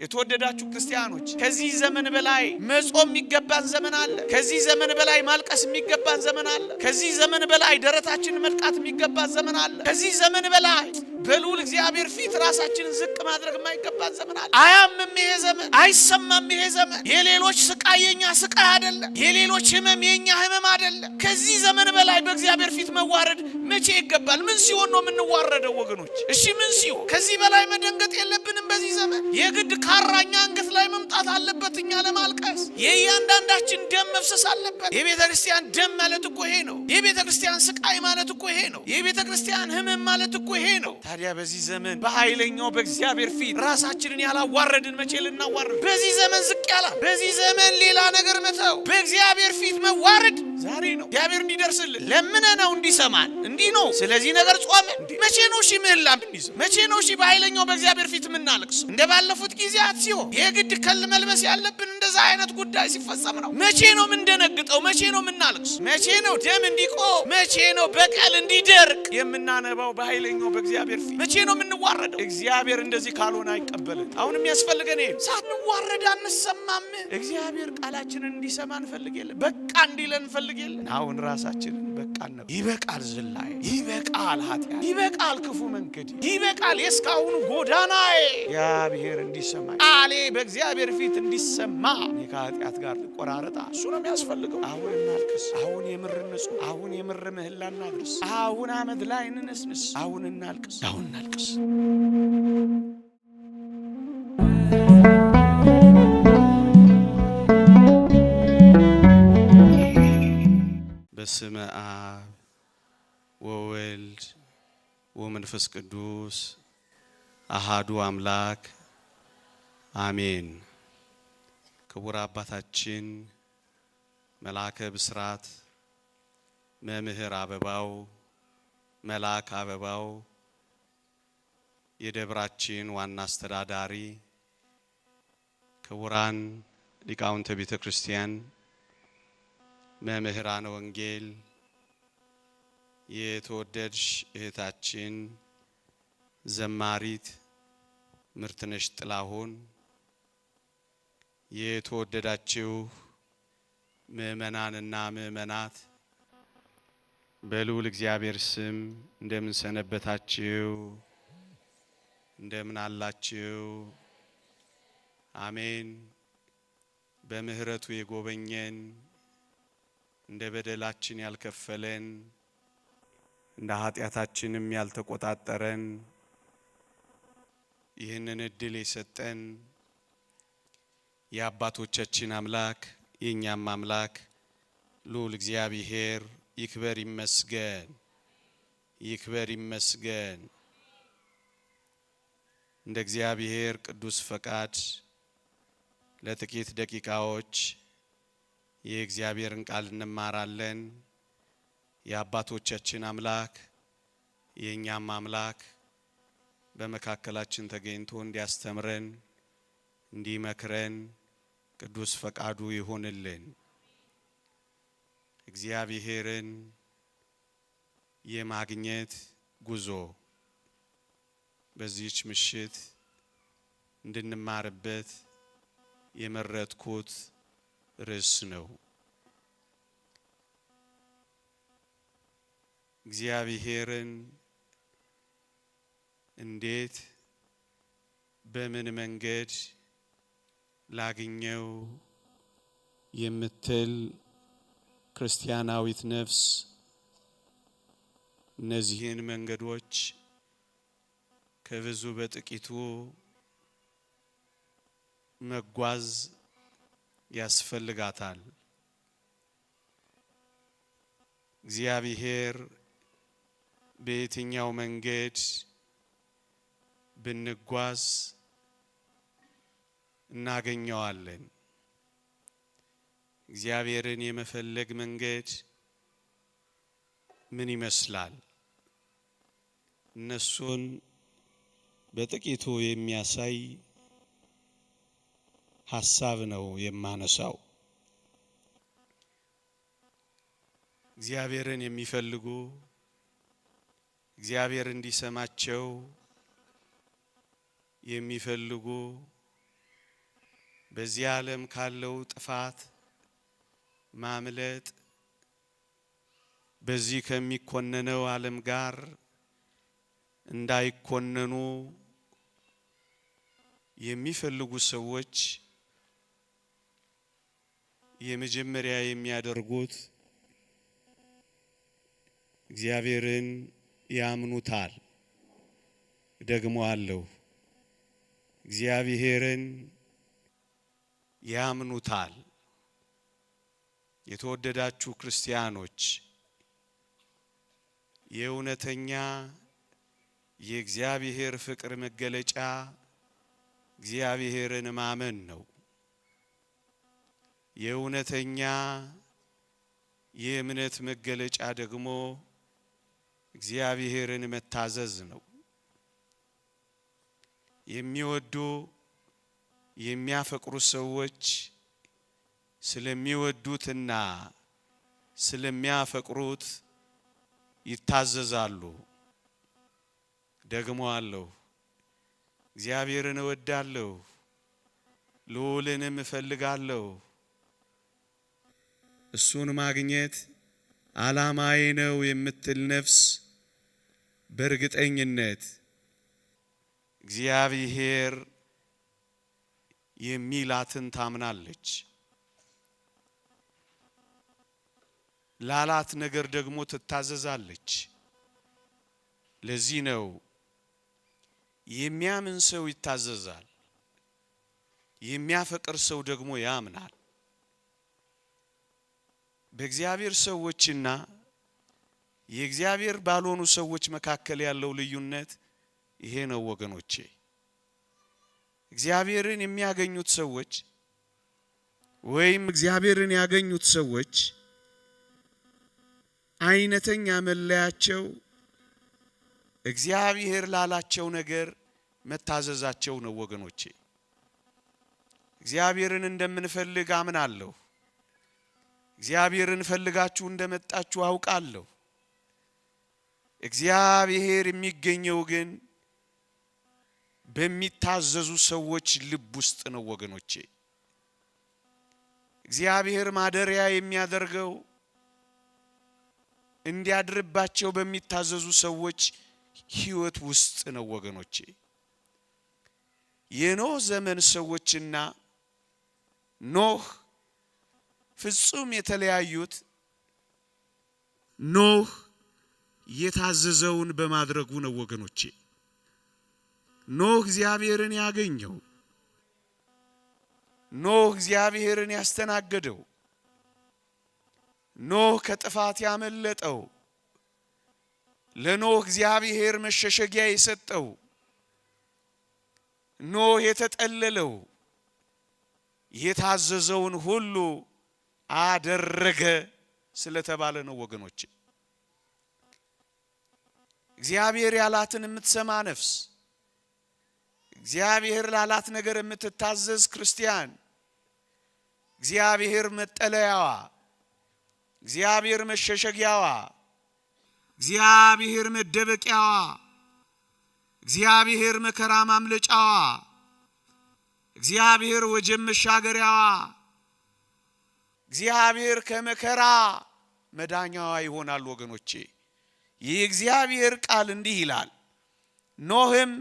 የተወደዳችሁ ክርስቲያኖች ከዚህ ዘመን በላይ መጾም የሚገባን ዘመን አለ። ከዚህ ዘመን በላይ ማልቀስ የሚገባን ዘመን አለ። ከዚህ ዘመን በላይ ደረታችንን መጥቃት የሚገባን ዘመን አለ። ከዚህ ዘመን በላይ በልዑል እግዚአብሔር ፊት ራሳችንን ዝቅ ማድረግ የማይገባን ዘመን አለ። አያምም ይሄ ዘመን፣ አይሰማም ይሄ ዘመን። የሌሎች ስቃይ የኛ ስቃይ አይደለም፣ የሌሎች ህመም የኛ ህመም አይደለም። ከዚህ ዘመን በላይ በእግዚአብሔር ፊት መዋረድ መቼ ይገባል? ምን ሲሆን ነው የምንዋረደው ወገኖች? እሺ ምን ሲሆን? ከዚህ በላይ መደንገጥ የለብንም በዚህ ዘመን። የግድ ካራኛ አንገት ላይ መምጣት አለበት እኛ ለማልቀስ። የእያንዳንዳችን ደም መፍሰስ አለበት። የቤተ ክርስቲያን ደም ማለት እኮ ይሄ ነው። የቤተ ክርስቲያን ስቃይ ማለት እኮ ይሄ ነው። የቤተ ክርስቲያን ህመም ማለት እኮ ይሄ ነው። ታዲያ በዚህ ዘመን በኃይለኛው በእግዚአብሔር ፊት ራሳችንን ያላዋረድን መቼ ልናዋረድ? በዚህ ዘመን ዝቅ ያላ፣ በዚህ ዘመን ሌላ ነገር መተው፣ በእግዚአብሔር ፊት መዋረድ ዛሬ ነው። እግዚአብሔር እንዲደርስልን ለምነነው እንዲሰማን እንዲህ ነው። ስለዚህ ነገር ጾም መቼ ነው? እሺ ምህላ መቼ ነው? እሺ በኃይለኛው በእግዚአብሔር ፊት የምናለቅስ እንደ ባለፉት ጊዜያት ሲሆን የግድ ከል መልበስ ያለብን እንደዛ አይነት ጉዳይ ሲፈጸም ነው። መቼ ነው የምንደነግጠው? መቼ ነው የምናለቅስ? መቼ ነው ደም እንዲቆም? መቼ ነው በቀል እንዲደርቅ የምናነባው በኃይለኛው በእግዚአብሔር ፊት? መቼ ነው የምንዋረደው? እግዚአብሔር እንደዚህ ካልሆነ አይቀበልን። አሁን የሚያስፈልገን ይሄ ሳንዋረድ አንሰማም። እግዚአብሔር ቃላችንን እንዲሰማ እንፈልግ የለ፣ በቃ እንዲለን እንፈልግ የለ። አሁን ራሳችንን በቃ ነው። ይበቃል ዝላይ፣ ይበቃል ኃጢአት፣ ይበቃል ክፉ መንገድ፣ ይበቃል የስካሁኑ ጎዳናዬ። እግዚአብሔር እንዲሰማ ቃሌ በእግዚአብሔር ፊት እንዲሰማ ከኃጢአት ጋር ልቆራረጣ እሱ ነው የሚያስፈልገው። አሁን እናልቅስ። አሁን የምር ንጹህ፣ አሁን የምር ምህላ እናድርስ። አሁን አመድ ላይ እንነስንስ። አሁን እናልቅስ። አሁን እናልቅስ። በስመ አብ ወወልድ ወመንፈስ ቅዱስ አሃዱ አምላክ አሜን። ክቡር አባታችን መልአከ ብስራት መምህር አበባው መልአክ አበባው የደብራችን ዋና አስተዳዳሪ፣ ክቡራን ሊቃውንተ ቤተ ክርስቲያን፣ መምህራነ ወንጌል፣ የተወደድሽ እህታችን ዘማሪት ምርትነሽ ጥላሁን፣ የተወደዳችሁ ምእመናንና ምእመናት በልዑል እግዚአብሔር ስም እንደምን ሰነበታችሁ? እንደምን አላችሁ? አሜን። በምህረቱ የጎበኘን እንደ በደላችን ያልከፈለን እንደ ኃጢአታችንም ያልተቆጣጠረን ይህንን እድል የሰጠን የአባቶቻችን አምላክ የኛም አምላክ ልዑል እግዚአብሔር ይክበር ይመስገን፣ ይክበር ይመስገን። እንደ እግዚአብሔር ቅዱስ ፈቃድ ለጥቂት ደቂቃዎች የእግዚአብሔርን ቃል እንማራለን። የአባቶቻችን አምላክ የኛም አምላክ በመካከላችን ተገኝቶ እንዲያስተምረን እንዲመክረን ቅዱስ ፈቃዱ ይሁንልን። እግዚአብሔርን የማግኘት ጉዞ በዚህች ምሽት እንድንማርበት የመረጥኩት ርዕስ ነው። እግዚአብሔርን እንዴት በምን መንገድ ላግኘው የምትል ክርስቲያናዊት ነፍስ እነዚህን መንገዶች ከብዙ በጥቂቱ መጓዝ ያስፈልጋታል። እግዚአብሔር በየትኛው መንገድ ብንጓዝ እናገኘዋለን? እግዚአብሔርን የመፈለግ መንገድ ምን ይመስላል? እነሱን በጥቂቱ የሚያሳይ ሐሳብ ነው የማነሳው። እግዚአብሔርን የሚፈልጉ እግዚአብሔር እንዲሰማቸው የሚፈልጉ በዚህ ዓለም ካለው ጥፋት ማምለጥ በዚህ ከሚኮነነው ዓለም ጋር እንዳይኮነኑ የሚፈልጉ ሰዎች የመጀመሪያ የሚያደርጉት እግዚአብሔርን ያምኑታል። ደግሞ አለው እግዚአብሔርን ያምኑታል። የተወደዳችሁ ክርስቲያኖች የእውነተኛ የእግዚአብሔር ፍቅር መገለጫ እግዚአብሔርን ማመን ነው። የእውነተኛ የእምነት መገለጫ ደግሞ እግዚአብሔርን መታዘዝ ነው። የሚወዱ የሚያፈቅሩ ሰዎች ስለሚወዱትና ስለሚያፈቅሩት ይታዘዛሉ። ደግሞ አለው እግዚአብሔርን እወዳለሁ ልዑልንም እፈልጋለሁ እሱን ማግኘት ዓላማዬ ነው የምትል ነፍስ በእርግጠኝነት እግዚአብሔር የሚላትን ታምናለች። ላላት ነገር ደግሞ ትታዘዛለች። ለዚህ ነው የሚያምን ሰው ይታዘዛል፣ የሚያፈቅር ሰው ደግሞ ያምናል። በእግዚአብሔር ሰዎችና የእግዚአብሔር ባልሆኑ ሰዎች መካከል ያለው ልዩነት ይሄ ነው ወገኖቼ። እግዚአብሔርን የሚያገኙት ሰዎች ወይም እግዚአብሔርን ያገኙት ሰዎች አይነተኛ መለያቸው እግዚአብሔር ላላቸው ነገር መታዘዛቸው ነው ወገኖቼ። እግዚአብሔርን እንደምንፈልግ አምናለሁ። እግዚአብሔርን ፈልጋችሁ እንደመጣችሁ አውቃለሁ። እግዚአብሔር የሚገኘው ግን በሚታዘዙ ሰዎች ልብ ውስጥ ነው ወገኖቼ። እግዚአብሔር ማደሪያ የሚያደርገው እንዲያድርባቸው በሚታዘዙ ሰዎች ሕይወት ውስጥ ነው ወገኖቼ። የኖህ ዘመን ሰዎችና ኖህ ፍጹም የተለያዩት ኖህ የታዘዘውን በማድረጉ ነው ወገኖቼ። ኖህ እግዚአብሔርን ያገኘው፣ ኖህ እግዚአብሔርን ያስተናገደው፣ ኖህ ከጥፋት ያመለጠው፣ ለኖህ እግዚአብሔር መሸሸጊያ የሰጠው፣ ኖህ የተጠለለው የታዘዘውን ሁሉ አደረገ ስለተባለ ነው ወገኖቼ። እግዚአብሔር ያላትን የምትሰማ ነፍስ፣ እግዚአብሔር ላላት ነገር የምትታዘዝ ክርስቲያን እግዚአብሔር መጠለያዋ፣ እግዚአብሔር መሸሸጊያዋ፣ እግዚአብሔር መደበቂያዋ፣ እግዚአብሔር መከራ ማምለጫዋ፣ እግዚአብሔር ወጀብ መሻገሪያዋ፣ እግዚአብሔር ከመከራ መዳኛዋ ይሆናል ወገኖቼ። ይህ እግዚአብሔር ቃል እንዲህ ይላል፣ ኖህም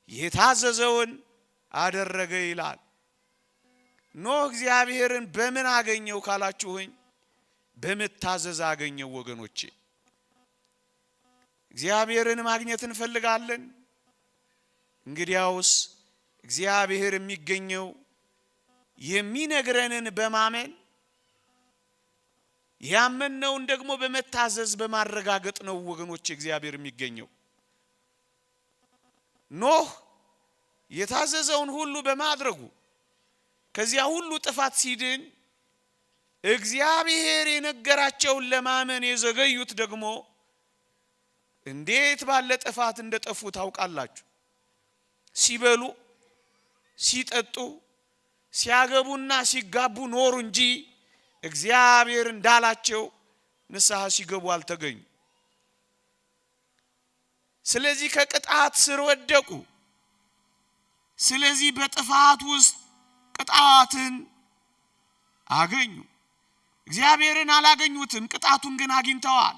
የታዘዘውን አደረገ ይላል። ኖህ እግዚአብሔርን በምን አገኘው ካላችሁኝ፣ በመታዘዝ አገኘው ወገኖቼ። እግዚአብሔርን ማግኘት እንፈልጋለን። እንግዲያውስ እግዚአብሔር የሚገኘው የሚነግረንን በማመን ያመነውን ደግሞ በመታዘዝ በማረጋገጥ ነው ወገኖቼ። እግዚአብሔር የሚገኘው ኖህ የታዘዘውን ሁሉ በማድረጉ ከዚያ ሁሉ ጥፋት ሲድን፣ እግዚአብሔር የነገራቸውን ለማመን የዘገዩት ደግሞ እንዴት ባለ ጥፋት እንደጠፉ ታውቃላችሁ። ሲበሉ ሲጠጡ ሲያገቡና ሲጋቡ ኖሩ እንጂ እግዚአብሔር እንዳላቸው ንስሐ ሲገቡ አልተገኙ። ስለዚህ ከቅጣት ስር ወደቁ። ስለዚህ በጥፋት ውስጥ ቅጣትን አገኙ። እግዚአብሔርን አላገኙትም፣ ቅጣቱን ግን አግኝተዋል።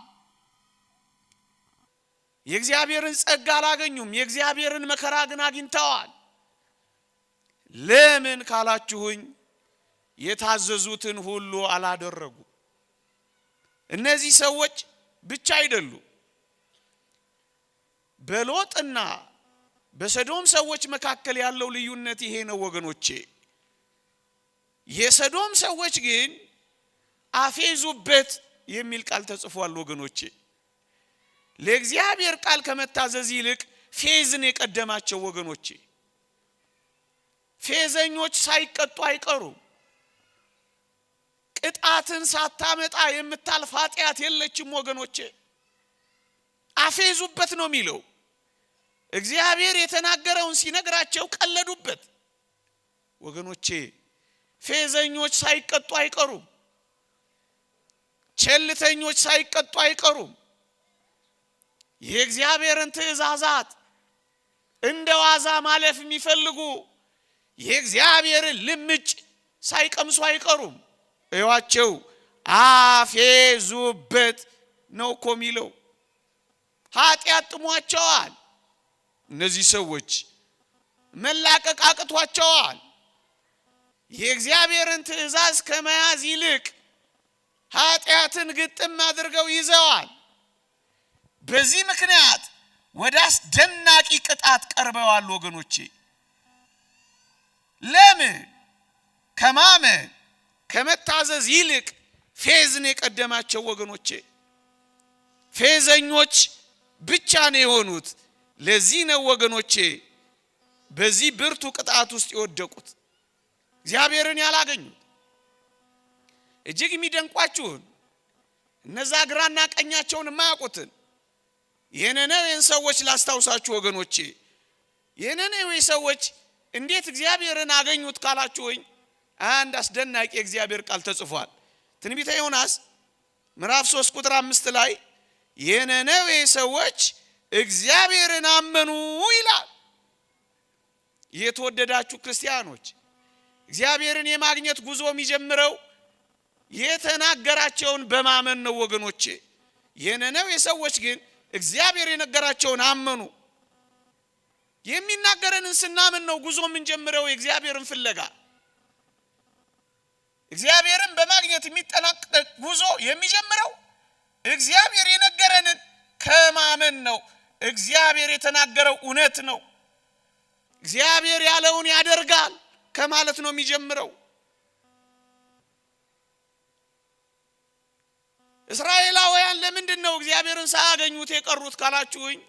የእግዚአብሔርን ጸጋ አላገኙም፣ የእግዚአብሔርን መከራ ግን አግኝተዋል። ለምን ካላችሁኝ የታዘዙትን ሁሉ አላደረጉ። እነዚህ ሰዎች ብቻ አይደሉም። በሎጥና በሰዶም ሰዎች መካከል ያለው ልዩነት ይሄ ነው ወገኖቼ። የሰዶም ሰዎች ግን አፌዙበት የሚል ቃል ተጽፏል ወገኖቼ። ለእግዚአብሔር ቃል ከመታዘዝ ይልቅ ፌዝን የቀደማቸው ወገኖቼ። ፌዘኞች ሳይቀጡ አይቀሩም። ቅጣትን ሳታመጣ የምታልፍ ኃጢአት የለችም ወገኖቼ። አፌዙበት ነው የሚለው። እግዚአብሔር የተናገረውን ሲነግራቸው ቀለዱበት ወገኖቼ። ፌዘኞች ሳይቀጡ አይቀሩም። ቸልተኞች ሳይቀጡ አይቀሩም። የእግዚአብሔርን ትእዛዛት እንደ ዋዛ ማለፍ የሚፈልጉ የእግዚአብሔርን ልምጭ ሳይቀምሱ አይቀሩም። እዩዋቸው፣ አፌዙበት ነው እኮ የሚለው። ኃጢአት ጥሟቸዋል። እነዚህ ሰዎች መላቀቅ አቅቷቸዋል። የእግዚአብሔርን ትእዛዝ ከመያዝ ይልቅ ኃጢአትን ግጥም አድርገው ይዘዋል። በዚህ ምክንያት ወደ አስደናቂ ቅጣት ቀርበዋል ወገኖቼ። ለምን? ከማመን ከመታዘዝ ይልቅ ፌዝን የቀደማቸው ወገኖቼ። ፌዘኞች ብቻ ነው የሆኑት። ለዚህ ነው ወገኖቼ በዚህ ብርቱ ቅጣት ውስጥ የወደቁት፣ እግዚአብሔርን ያላገኙት። እጅግ የሚደንቋችሁን እነዛ ግራና ቀኛቸውን የማያውቁትን የነነዌን ሰዎች ላስታውሳችሁ ወገኖቼ። የነነዌ ሰዎች እንዴት እግዚአብሔርን አገኙት ካላችሁኝ አንድ አስደናቂ የእግዚአብሔር ቃል ተጽፏል። ትንቢተ ዮናስ ምዕራፍ 3 ቁጥር 5 ላይ የነነዌ ሰዎች እግዚአብሔርን አመኑ ይላል። የተወደዳችሁ ክርስቲያኖች፣ እግዚአብሔርን የማግኘት ጉዞ የሚጀምረው የተናገራቸውን በማመን ነው ወገኖቼ። የነነዌ ሰዎች ግን እግዚአብሔር የነገራቸውን አመኑ። የሚናገረንን ስናምን ነው ጉዞ የምንጀምረው የእግዚአብሔርን ፍለጋ። እግዚአብሔርን በማግኘት የሚጠናቀቅ ጉዞ የሚጀምረው እግዚአብሔር የነገረንን ከማመን ነው። እግዚአብሔር የተናገረው እውነት ነው፣ እግዚአብሔር ያለውን ያደርጋል ከማለት ነው የሚጀምረው። እስራኤላውያን ለምንድን ነው እግዚአብሔርን ሳያገኙት የቀሩት ካላችሁኝ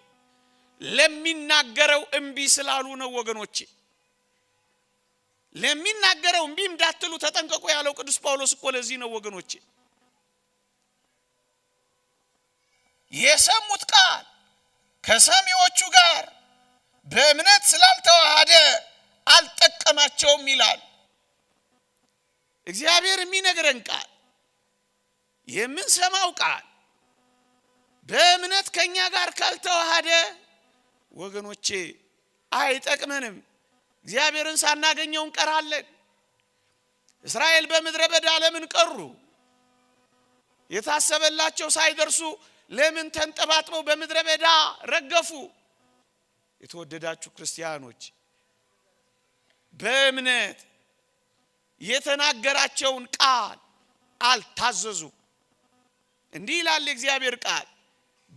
ለሚናገረው እምቢ ስላሉ ነው ወገኖቼ። ለሚናገረው እምቢ እንዳትሉ ተጠንቀቁ ያለው ቅዱስ ጳውሎስ እኮ ለዚህ ነው ወገኖቼ። የሰሙት ቃል ከሰሚዎቹ ጋር በእምነት ስላልተዋሃደ አልጠቀማቸውም ይላል። እግዚአብሔር የሚነግረን ቃል የምንሰማው ቃል በእምነት ከኛ ጋር ካልተዋሃደ ወገኖቼ አይጠቅመንም። እግዚአብሔርን ሳናገኘው እንቀራለን። እስራኤል በምድረ በዳ ለምን ቀሩ? የታሰበላቸው ሳይደርሱ ለምን ተንጠባጥበው በምድረ በዳ ረገፉ? የተወደዳችሁ ክርስቲያኖች፣ በእምነት የተናገራቸውን ቃል አልታዘዙ። እንዲህ ይላል እግዚአብሔር ቃል፣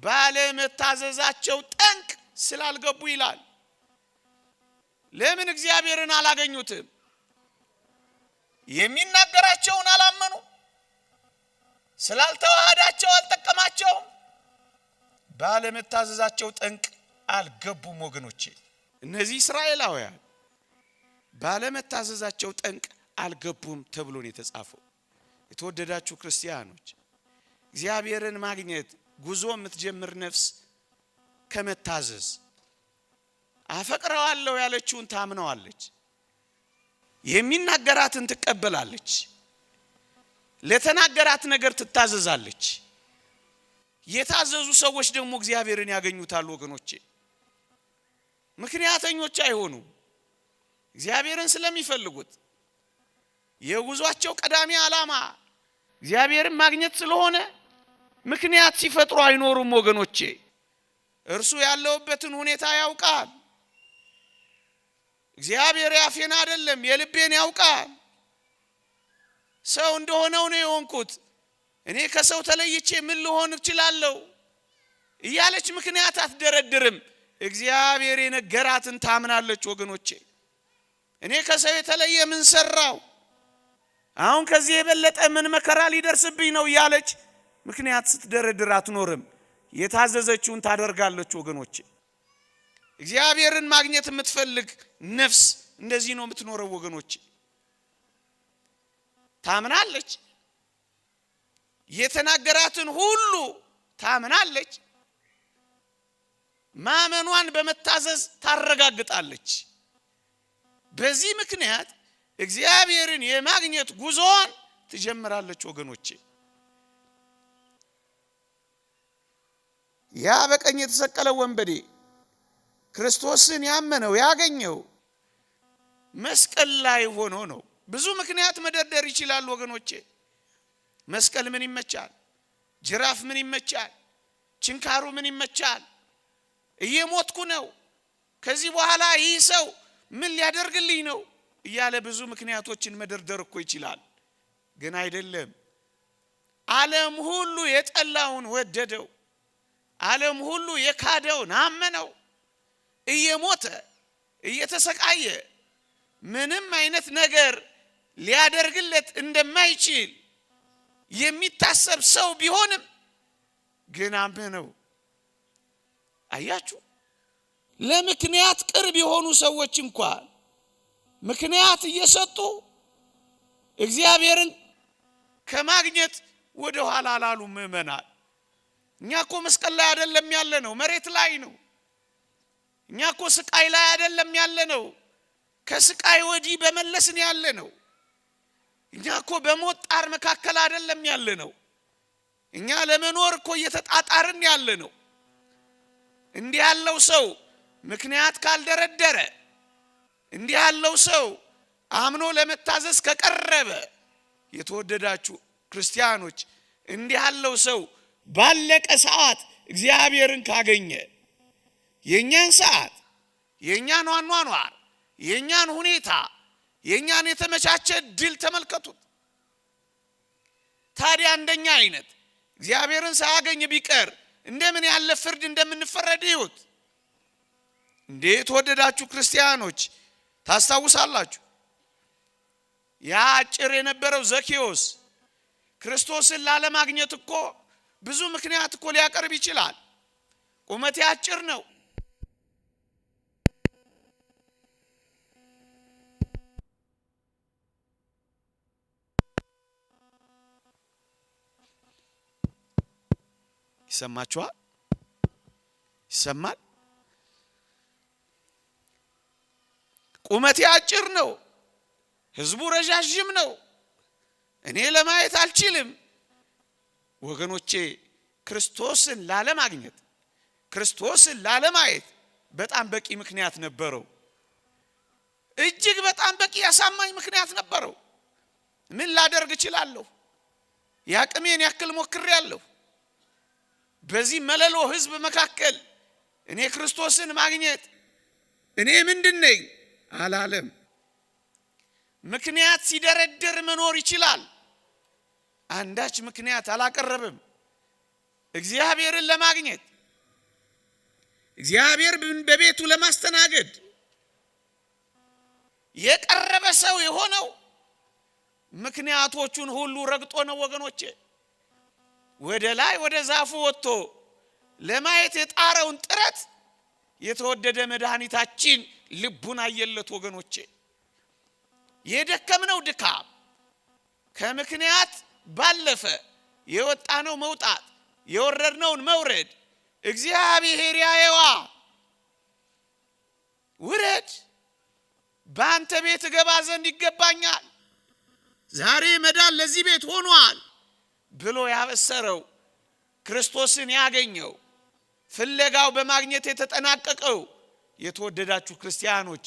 ባለመታዘዛቸው ጠንቅ ስላልገቡ ይላል። ለምን እግዚአብሔርን አላገኙትም? የሚናገራቸውን አላመኑ፣ ስላልተዋሃዳቸው አልጠቀማቸውም፣ ባለመታዘዛቸው ጠንቅ አልገቡም ወገኖቼ። እነዚህ እስራኤላውያን ባለመታዘዛቸው ጠንቅ አልገቡም ተብሎ ነው የተጻፈው። የተወደዳችሁ ክርስቲያኖች፣ እግዚአብሔርን ማግኘት ጉዞ የምትጀምር ነፍስ ከመታዘዝ አፈቅረዋለሁ ያለችውን ታምነዋለች፣ የሚናገራትን ትቀበላለች፣ ለተናገራት ነገር ትታዘዛለች። የታዘዙ ሰዎች ደግሞ እግዚአብሔርን ያገኙታል ወገኖቼ። ምክንያተኞች አይሆኑም። እግዚአብሔርን ስለሚፈልጉት የጉዟቸው ቀዳሚ ዓላማ እግዚአብሔርን ማግኘት ስለሆነ ምክንያት ሲፈጥሩ አይኖሩም ወገኖቼ። እርሱ ያለውበትን ሁኔታ ያውቃል። እግዚአብሔር ያፌን አይደለም የልቤን ያውቃል። ሰው እንደሆነው ነው የሆንኩት፣ እኔ ከሰው ተለይቼ ምን ልሆን እችላለሁ እያለች ምክንያት አትደረድርም። እግዚአብሔር የነገራትን ታምናለች ወገኖቼ። እኔ ከሰው የተለየ ምን ሰራው፣ አሁን ከዚህ የበለጠ ምን መከራ ሊደርስብኝ ነው እያለች ምክንያት ስትደረድር አትኖርም። የታዘዘችውን ታደርጋለች ወገኖቼ። እግዚአብሔርን ማግኘት የምትፈልግ ነፍስ እንደዚህ ነው የምትኖረው ወገኖቼ። ታምናለች፣ የተናገራትን ሁሉ ታምናለች፣ ማመኗን በመታዘዝ ታረጋግጣለች። በዚህ ምክንያት እግዚአብሔርን የማግኘት ጉዞዋን ትጀምራለች ወገኖቼ። ያ በቀኝ የተሰቀለው ወንበዴ ክርስቶስን ያመነው ያገኘው መስቀል ላይ ሆኖ ነው። ብዙ ምክንያት መደርደር ይችላል ወገኖቼ። መስቀል ምን ይመቻል? ጅራፍ ምን ይመቻል? ችንካሩ ምን ይመቻል? እየሞትኩ ነው፣ ከዚህ በኋላ ይህ ሰው ምን ሊያደርግልኝ ነው እያለ ብዙ ምክንያቶችን መደርደር እኮ ይችላል። ግን አይደለም። ዓለም ሁሉ የጠላውን ወደደው፣ ዓለም ሁሉ የካደውን አመነው። እየሞተ እየተሰቃየ ምንም አይነት ነገር ሊያደርግለት እንደማይችል የሚታሰብ ሰው ቢሆንም ግን አመነው። አያችሁ፣ ለምክንያት ቅርብ የሆኑ ሰዎች እንኳን ምክንያት እየሰጡ እግዚአብሔርን ከማግኘት ወደ ኋላ ላሉ ምእመናን። እኛ እኮ መስቀል ላይ አይደለም ያለ ነው፣ መሬት ላይ ነው። እኛ እኮ ስቃይ ላይ አይደለም ያለ ነው፣ ከስቃይ ወዲህ በመለስን ያለ ነው። እኛ እኮ በሞት ጣር መካከል አይደለም ያለ ነው። እኛ ለመኖር እኮ እየተጣጣርን ያለ ነው። እንዲህ ያለው ሰው ምክንያት ካልደረደረ፣ እንዲህ ያለው ሰው አምኖ ለመታዘዝ ከቀረበ፣ የተወደዳችሁ ክርስቲያኖች፣ እንዲህ ያለው ሰው ባለቀ ሰዓት እግዚአብሔርን ካገኘ፣ የኛን ሰዓት፣ የኛን አኗኗር፣ የኛን ሁኔታ፣ የኛን የተመቻቸ ድል ተመልከቱት። ታዲያ እንደኛ አይነት እግዚአብሔርን ሳያገኝ ቢቀር እንደምን ያለ ፍርድ እንደምንፈረድ ይሁት። እንዴት ወደዳችሁ ክርስቲያኖች ታስታውሳላችሁ? ያ አጭር የነበረው ዘኬዎስ ክርስቶስን ላለማግኘት እኮ ብዙ ምክንያት እኮ ሊያቀርብ ይችላል። ቁመቴ አጭር ነው፣ ይሰማችኋል? ይሰማል? ቁመቴ አጭር ነው፣ ህዝቡ ረዣዥም ነው፣ እኔ ለማየት አልችልም። ወገኖቼ፣ ክርስቶስን ላለማግኘት፣ ክርስቶስን ላለማየት በጣም በቂ ምክንያት ነበረው። እጅግ በጣም በቂ ያሳማኝ ምክንያት ነበረው። ምን ላደርግ እችላለሁ? ያቅሜን ያክል ሞክሬያለሁ። በዚህ መለሎ ህዝብ መካከል እኔ ክርስቶስን ማግኘት እኔ ምንድነኝ አላለም። ምክንያት ሲደረድር መኖር ይችላል። አንዳች ምክንያት አላቀረበም። እግዚአብሔርን ለማግኘት፣ እግዚአብሔር በቤቱ ለማስተናገድ የቀረበ ሰው የሆነው ምክንያቶቹን ሁሉ ረግጦ ነው ወገኖቼ። ወደ ላይ ወደ ዛፉ ወጥቶ ለማየት የጣረውን ጥረት የተወደደ መድኃኒታችን ልቡን አየለት ወገኖቼ። የደከምነው ድካም ከምክንያት ባለፈ የወጣነው መውጣት፣ የወረድነውን መውረድ እግዚአብሔር ያየዋ። ውረድ፣ በአንተ ቤት ገባ ዘንድ ይገባኛል፣ ዛሬ መዳን ለዚህ ቤት ሆኗል ብሎ ያበሰረው ክርስቶስን ያገኘው ፍለጋው በማግኘት የተጠናቀቀው የተወደዳችሁ ክርስቲያኖች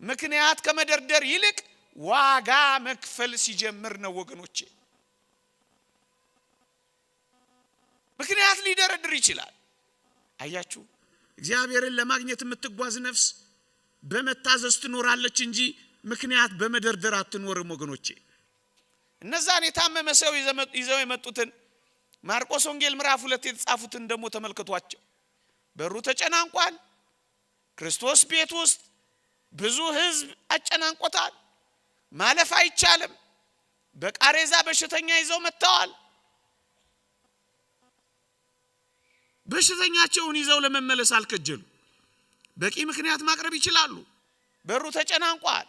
ምክንያት ከመደርደር ይልቅ ዋጋ መክፈል ሲጀምር ነው ወገኖቼ። ምክንያት ሊደረድር ይችላል። አያችሁ እግዚአብሔርን ለማግኘት የምትጓዝ ነፍስ በመታዘዝ ትኖራለች እንጂ ምክንያት በመደርደር አትኖርም ወገኖቼ። እነዛን የታመመ ሰው ይዘው የመጡትን ማርቆስ ወንጌል ምዕራፍ 2 የተጻፉትን ደግሞ ተመልከቷቸው። በሩ ተጨናንቋል። ክርስቶስ ቤት ውስጥ ብዙ ሕዝብ አጨናንቆታል። ማለፍ አይቻልም። በቃሬዛ በሽተኛ ይዘው መጥተዋል። በሽተኛቸውን ይዘው ለመመለስ አልከጀሉ። በቂ ምክንያት ማቅረብ ይችላሉ። በሩ ተጨናንቋል።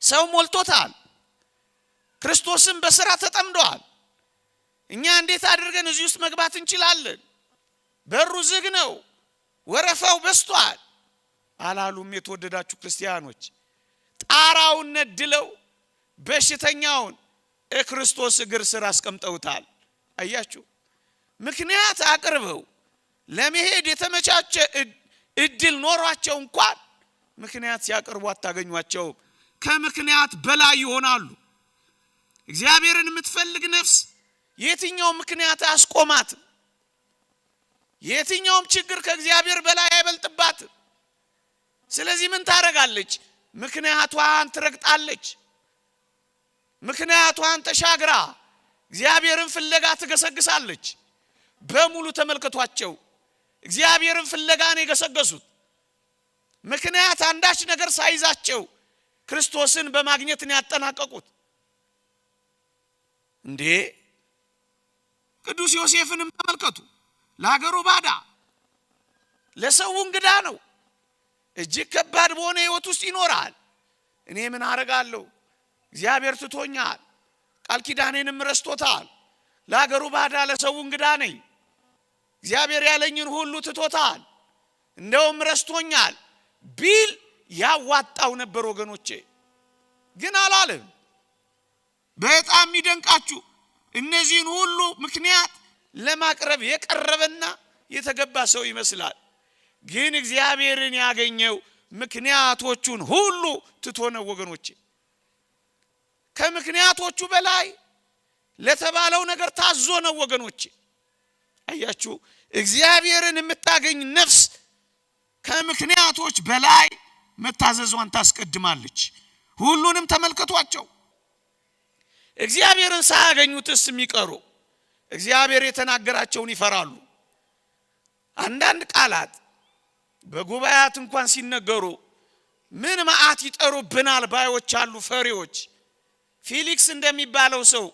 ሰው ሞልቶታል። ክርስቶስም በስራ ተጠምዷል። እኛ እንዴት አድርገን እዚህ ውስጥ መግባት እንችላለን? በሩ ዝግ ነው፣ ወረፋው በስቷል አላሉም? የተወደዳችሁ ክርስቲያኖች ጣራውን ነድለው በሽተኛውን ክርስቶስ እግር ስር አስቀምጠውታል። አያችሁ ምክንያት አቅርበው ለመሄድ የተመቻቸ እድል ኖሯቸው እንኳን ምክንያት ሲያቀርቡ አታገኟቸው። ከምክንያት በላይ ይሆናሉ። እግዚአብሔርን የምትፈልግ ነፍስ የትኛውም ምክንያት አያስቆማትም። የትኛውም ችግር ከእግዚአብሔር በላይ አይበልጥባትም። ስለዚህ ምን ታረጋለች? ምክንያቷን ትረግጣለች። ምክንያቷን ተሻግራ እግዚአብሔርን ፍለጋ ትገሰግሳለች። በሙሉ ተመልከቷቸው። እግዚአብሔርን ፍለጋ ነው የገሰገሱት። ምክንያት አንዳች ነገር ሳይዛቸው ክርስቶስን በማግኘት ነው ያጠናቀቁት። እንዴ ቅዱስ ዮሴፍንም ተመልከቱ። ለሀገሩ ባዳ፣ ለሰው እንግዳ ነው። እጅግ ከባድ በሆነ ህይወት ውስጥ ይኖራል። እኔ ምን አረጋለሁ? እግዚአብሔር ትቶኛል፣ ቃል ኪዳኔንም ረስቶታል። ለሀገሩ ባዳ፣ ለሰው እንግዳ ነኝ። እግዚአብሔር ያለኝን ሁሉ ትቶታል፣ እንደውም ረስቶኛል ቢል ያዋጣው ነበር ወገኖቼ። ግን አላለም። በጣም የሚደንቃችሁ እነዚህን ሁሉ ምክንያት ለማቅረብ የቀረበና የተገባ ሰው ይመስላል። ግን እግዚአብሔርን ያገኘው ምክንያቶቹን ሁሉ ትቶ ነው ወገኖቼ። ከምክንያቶቹ በላይ ለተባለው ነገር ታዞ ነው ወገኖቼ። አያችሁ እግዚአብሔርን የምታገኝ ነፍስ ከምክንያቶች በላይ መታዘዟን ታስቀድማለች። ሁሉንም ተመልከቷቸው። እግዚአብሔርን ሳያገኙትስ የሚቀሩ እግዚአብሔር የተናገራቸውን ይፈራሉ። አንዳንድ ቃላት በጉባኤያት እንኳን ሲነገሩ ምን መዓት ይጠሩብናል ባዮች አሉ፣ ፈሪዎች። ፊሊክስ እንደሚባለው ሰው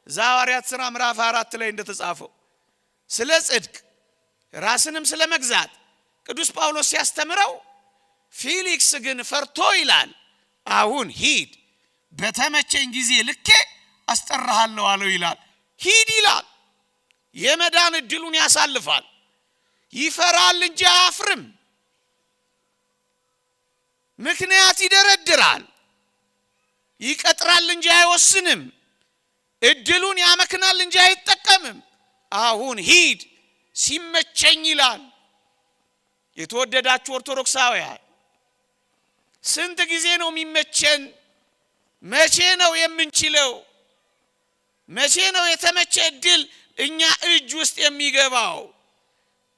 ሐዋርያት ሥራ ምዕራፍ 4 ላይ እንደተጻፈው ስለ ጽድቅ ራስንም ስለ መግዛት ቅዱስ ጳውሎስ ሲያስተምረው፣ ፊሊክስ ግን ፈርቶ ይላል አሁን ሂድ በተመቸኝ ጊዜ ልኬ አስጠራሃለሁ አለው ይላል። ሂድ ይላል። የመዳን እድሉን ያሳልፋል። ይፈራል እንጂ አያፍርም። ምክንያት ይደረድራል። ይቀጥራል እንጂ አይወስንም። እድሉን ያመክናል እንጂ አይጠቀምም። አሁን ሂድ ሲመቸኝ ይላል። የተወደዳችሁ ኦርቶዶክሳውያን ስንት ጊዜ ነው የሚመቸን? መቼ ነው የምንችለው? መቼ ነው የተመቸ እድል እኛ እጅ ውስጥ የሚገባው?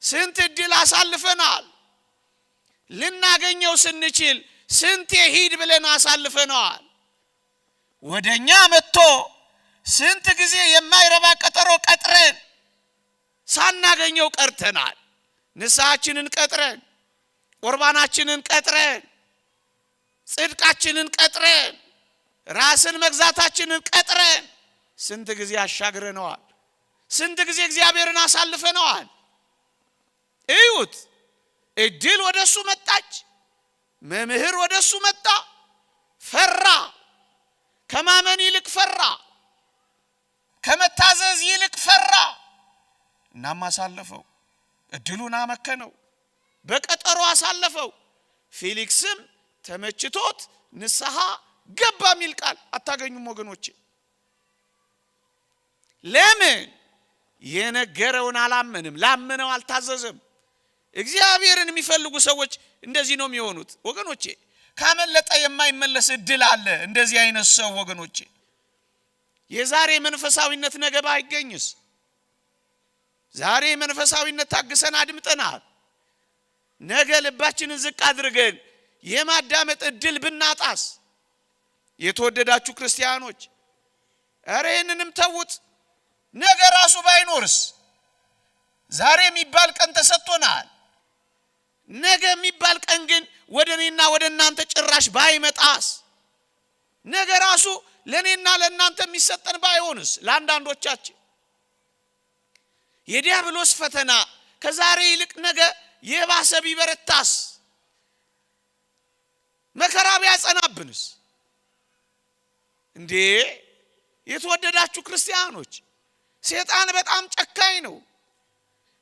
ስንት እድል አሳልፈናል። ልናገኘው ስንችል ስንት ሂድ ብለን አሳልፈናል። ወደኛ መጥቶ ስንት ጊዜ የማይረባ ቀጠሮ ቀጥረን ሳናገኘው ቀርተናል። ንስሐችንን ቀጥረን፣ ቁርባናችንን ቀጥረን፣ ጽድቃችንን ቀጥረን፣ ራስን መግዛታችንን ቀጥረን ስንት ጊዜ አሻግረነዋል። ስንት ጊዜ እግዚአብሔርን አሳልፈነዋል። እዩት። እድል ወደሱ መጣች። መምህር ወደሱ መጣ። ፈራ። ከማመን ይልቅ ፈራ። ከመታዘዝ ይልቅ ፈራ። እናም አሳለፈው። እድሉን አመከነው። በቀጠሮ አሳለፈው። ፊሊክስም ተመችቶት ንስሐ ገባ የሚል ቃል አታገኙም ወገኖቼ። ለምን? የነገረውን አላመንም። ላመነው አልታዘዘም። እግዚአብሔርን የሚፈልጉ ሰዎች እንደዚህ ነው የሚሆኑት ወገኖቼ። ካመለጠ የማይመለስ እድል አለ። እንደዚህ አይነት ሰው ወገኖቼ የዛሬ መንፈሳዊነት ነገ ባይገኝስ? ዛሬ መንፈሳዊነት ታግሰን አድምጠናል። ነገ ልባችንን ዝቅ አድርገን የማዳመጥ እድል ብናጣስ? የተወደዳችሁ ክርስቲያኖች ኧረ ይህንንም ተውት። ነገ ራሱ ባይኖርስ? ዛሬ የሚባል ቀን ተሰጥቶናል። ነገ የሚባል ቀን ግን ወደኔና ወደ እናንተ ጭራሽ ባይመጣስ? ነገ ራሱ ለኔና ለእናንተ የሚሰጠን ባይሆንስ? ለአንዳንዶቻችን የዲያብሎስ ፈተና ከዛሬ ይልቅ ነገ የባሰ ቢበረታስ? መከራ ቢያጸናብንስ? እንዴ የተወደዳችሁ ክርስቲያኖች ሰይጣን በጣም ጨካኝ ነው።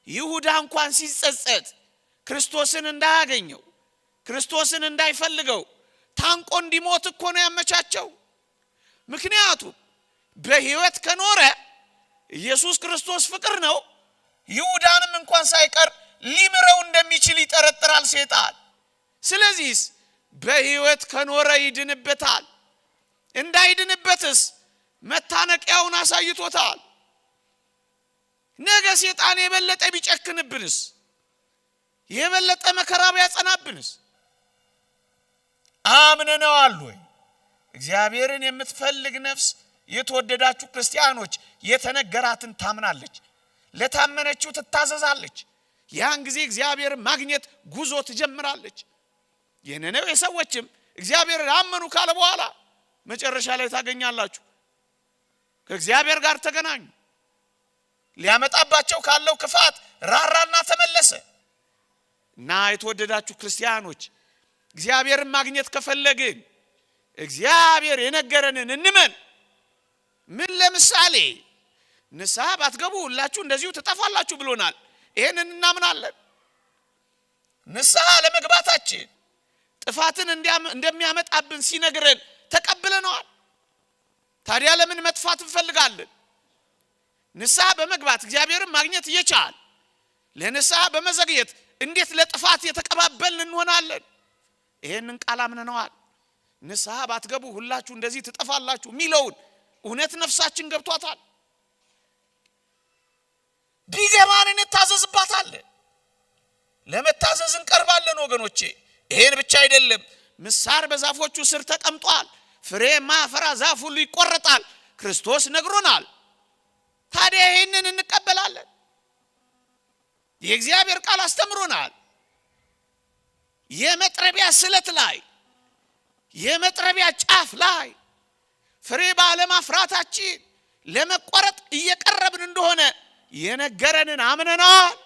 ይሁዳ እንኳን ሲጸጸት ክርስቶስን እንዳያገኘው ክርስቶስን እንዳይፈልገው ታንቆ እንዲሞት እኮ ነው ያመቻቸው። ምክንያቱም በሕይወት ከኖረ ኢየሱስ ክርስቶስ ፍቅር ነው። ይሁዳንም እንኳን ሳይቀር ሊምረው እንደሚችል ይጠረጥራል ሰይጣን። ስለዚህ በሕይወት ከኖረ ይድንበታል። እንዳይድንበትስ መታነቂያውን አሳይቶታል። ነገ ሰይጣን የበለጠ ቢጨክንብንስ? የበለጠ መከራ ቢያጸናብንስ? አምነነዋል ወይ? እግዚአብሔርን የምትፈልግ ነፍስ የተወደዳችሁ ክርስቲያኖች የተነገራትን ታምናለች፣ ለታመነችው ትታዘዛለች። ያን ጊዜ እግዚአብሔርን ማግኘት ጉዞ ትጀምራለች። የነነዌ ሰዎችም እግዚአብሔርን አመኑ ካለ በኋላ መጨረሻ ላይ ታገኛላችሁ ከእግዚአብሔር ጋር ተገናኙ። ሊያመጣባቸው ካለው ክፋት ራራና ተመለሰ። እና የተወደዳችሁ ክርስቲያኖች እግዚአብሔርን ማግኘት ከፈለግን እግዚአብሔር የነገረንን እንመን። ምን ለምሳሌ ንስሐ ባትገቡ ሁላችሁ እንደዚሁ ትጠፋላችሁ ብሎናል። ይሄንን እናምናለን። ንስሐ ለመግባታችን ጥፋትን እንደሚያመጣብን ሲነግረን ተቀብለናል። ታዲያ ለምን መጥፋት እንፈልጋለን? ንስሐ በመግባት እግዚአብሔርን ማግኘት እየቻል ለንስሐ በመዘግየት እንዴት ለጥፋት የተቀባበልን እንሆናለን? ይሄንን ቃል አምነናል። ንስሐ ባትገቡ ሁላችሁ እንደዚህ ትጠፋላችሁ ሚለውን እውነት ነፍሳችን ገብቷታል። ቢገባን እንታዘዝባታለን። ለመታዘዝ እንቀርባለን ወገኖቼ። ይሄን ብቻ አይደለም፣ ምሳር በዛፎቹ ስር ተቀምጧል፣ ፍሬ ማፈራ ዛፍ ሁሉ ይቆረጣል ክርስቶስ ነግሮናል። ታዲያ ይሄንን እንቀበላለን። የእግዚአብሔር ቃል አስተምሮናል። የመጥረቢያ ስለት ላይ የመጥረቢያ ጫፍ ላይ ፍሬ ባለማፍራታችን ለመቆረጥ እየቀረብን እንደሆነ የነገረንን አምነናል።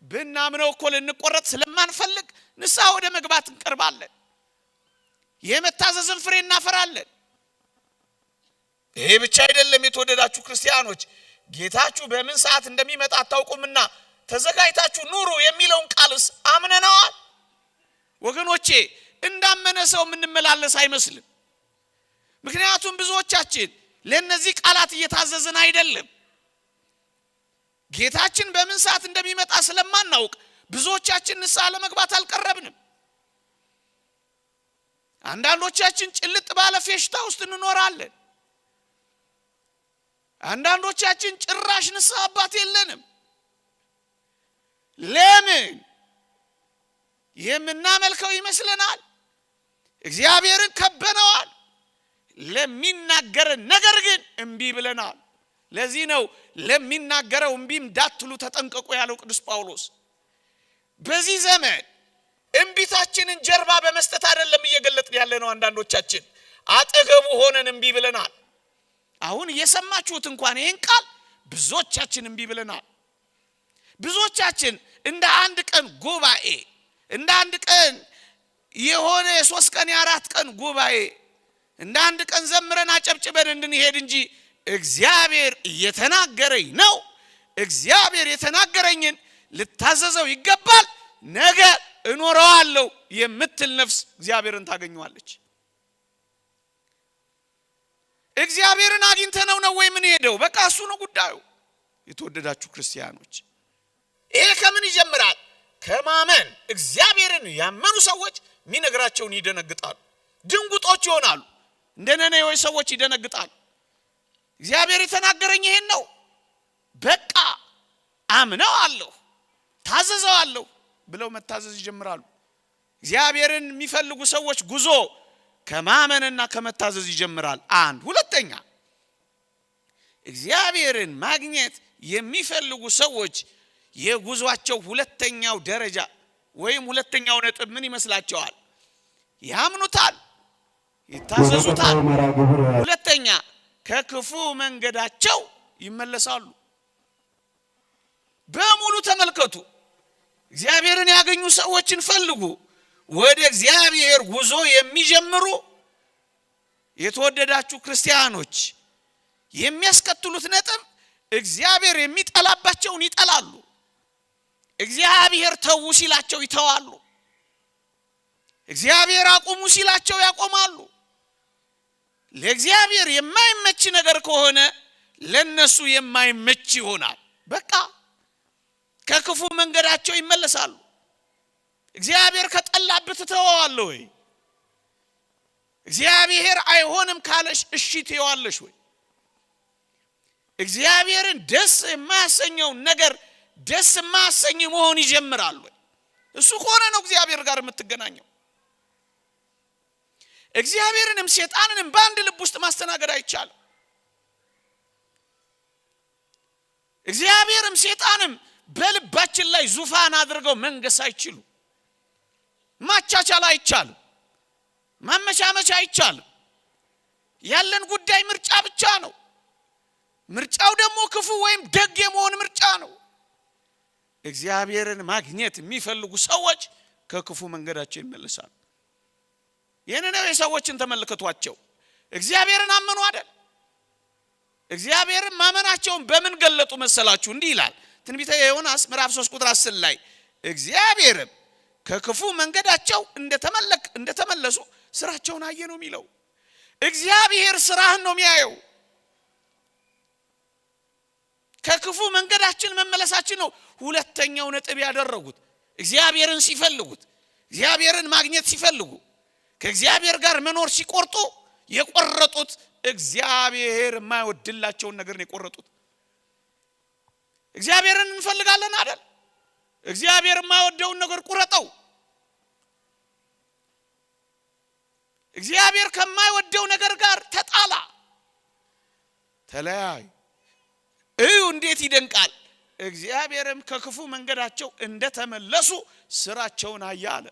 ብናምነው እኮ ልንቆረጥ ስለማንፈልግ ንስሐ ወደ መግባት እንቀርባለን። የመታዘዝን ፍሬ እናፈራለን። ይሄ ብቻ አይደለም የተወደዳችሁ ክርስቲያኖች፣ ጌታችሁ በምን ሰዓት እንደሚመጣ አታውቁምና ተዘጋጅታችሁ ኑሩ የሚለውን ቃልስ አምነናል። ወገኖቼ እንዳመነ ሰው የምንመላለስ አይመስልም። ምክንያቱም ብዙዎቻችን ለነዚህ ቃላት እየታዘዝን አይደለም። ጌታችን በምን ሰዓት እንደሚመጣ ስለማናውቅ ብዙዎቻችን ንስሐ ለመግባት አልቀረብንም። አንዳንዶቻችን ጭልጥ ባለ ፌሽታ ውስጥ እንኖራለን። አንዳንዶቻችን ጭራሽ ንስሐ አባት የለንም። ለምን? የምናመልከው ይመስለናል። እግዚአብሔርን ከበነዋል። ለሚናገረን ነገር ግን እምቢ ብለናል። ለዚህ ነው ለሚናገረው እምቢ እንዳትሉ ተጠንቀቁ ያለው ቅዱስ ጳውሎስ። በዚህ ዘመን እምቢታችንን ጀርባ በመስጠት አይደለም እየገለጥን ያለነው። አንዳንዶቻችን አጠገቡ ሆነን እምቢ ብለናል። አሁን እየሰማችሁት እንኳን ይሄን ቃል ብዙዎቻችን እምቢ ብለናል። ብዙዎቻችን እንደ አንድ ቀን ጉባኤ እንደ አንድ ቀን የሆነ የ3 ቀን የ4 ቀን ጉባኤ እንደ አንድ ቀን ዘምረን አጨብጭበን እንድንሄድ እንጂ እግዚአብሔር እየተናገረኝ ነው፣ እግዚአብሔር የተናገረኝን ልታዘዘው ይገባል፣ ነገ እኖረዋለሁ የምትል ነፍስ እግዚአብሔርን ታገኘዋለች። እግዚአብሔርን አግኝተነው ነው ወይ ምን ሄደው? በቃ እሱ ነው ጉዳዩ። የተወደዳችሁ ክርስቲያኖች ይሄ ከምን ይጀምራል? ከማመን። እግዚአብሔርን ያመኑ ሰዎች ሚነግራቸውን ይደነግጣሉ። ድንጉጦች ይሆናሉ። እንደነነዌ ሰዎች ይደነግጣሉ። እግዚአብሔር የተናገረኝ ይሄን ነው፣ በቃ አምነዋለሁ፣ ታዘዘዋለሁ ብለው መታዘዝ ይጀምራሉ። እግዚአብሔርን የሚፈልጉ ሰዎች ጉዞ ከማመንና ከመታዘዝ ይጀምራል። አንድ ሁለተኛ እግዚአብሔርን ማግኘት የሚፈልጉ ሰዎች የጉዟቸው ሁለተኛው ደረጃ ወይም ሁለተኛው ነጥብ ምን ይመስላችኋል? ያምኑታል፣ ይታዘዙታል። ሁለተኛ ከክፉ መንገዳቸው ይመለሳሉ። በሙሉ ተመልከቱ። እግዚአብሔርን ያገኙ ሰዎችን ፈልጉ። ወደ እግዚአብሔር ጉዞ የሚጀምሩ የተወደዳችሁ ክርስቲያኖች የሚያስከትሉት ነጥብ እግዚአብሔር የሚጠላባቸውን ይጠላሉ። እግዚአብሔር ተው ሲላቸው ይተዋሉ። እግዚአብሔር አቁሙ ሲላቸው ያቆማሉ። ለእግዚአብሔር የማይመች ነገር ከሆነ ለነሱ የማይመች ይሆናል። በቃ ከክፉ መንገዳቸው ይመለሳሉ። እግዚአብሔር ከጠላበት ተወዋለሁ ወይ? እግዚአብሔር አይሆንም ካለሽ እሺ ትይዋለሽ ወይ? እግዚአብሔርን ደስ የማያሰኘው ነገር ደስ የማያሰኝ መሆን ይጀምራል ወይ? እሱ ከሆነ ነው እግዚአብሔር ጋር የምትገናኘው። እግዚአብሔርንም ሰይጣንንም በአንድ ልብ ውስጥ ማስተናገድ አይቻልም። እግዚአብሔርም ሰይጣንም በልባችን ላይ ዙፋን አድርገው መንገስ አይችሉ። ማቻቻል አይቻልም። ማመቻመቻ አይቻልም። ያለን ጉዳይ ምርጫ ብቻ ነው። ምርጫው ደግሞ ክፉ ወይም ደግ የመሆን ምርጫ ነው። እግዚአብሔርን ማግኘት የሚፈልጉ ሰዎች ከክፉ መንገዳቸው ይመለሳሉ። የነነዌ ሰዎችን ተመልከቷቸው። እግዚአብሔርን አመኑ አይደል? እግዚአብሔርን ማመናቸውን በምን ገለጡ መሰላችሁ? እንዲህ ይላል ትንቢተ ዮናስ ምዕራፍ 3 ቁጥር 10 ላይ እግዚአብሔርም ከክፉ መንገዳቸው እንደተመለሱ ስራቸውን አየ ነው የሚለው። እግዚአብሔር ስራህን ነው የሚያየው። ከክፉ መንገዳችን መመለሳችን ነው ሁለተኛው ነጥብ ያደረጉት። እግዚአብሔርን ሲፈልጉት፣ እግዚአብሔርን ማግኘት ሲፈልጉ፣ ከእግዚአብሔር ጋር መኖር ሲቆርጡ የቆረጡት እግዚአብሔር የማይወድላቸውን ነገር ነው የቆረጡት። እግዚአብሔርን እንፈልጋለን አይደል? እግዚአብሔር የማይወደውን ነገር ቁረጠው። እግዚአብሔር ከማይወደው ነገር ጋር ተጣላ፣ ተለያይ። እዩ እንዴት ይደንቃል! እግዚአብሔርም ከክፉ መንገዳቸው እንደተመለሱ ስራቸውን አየ አለ።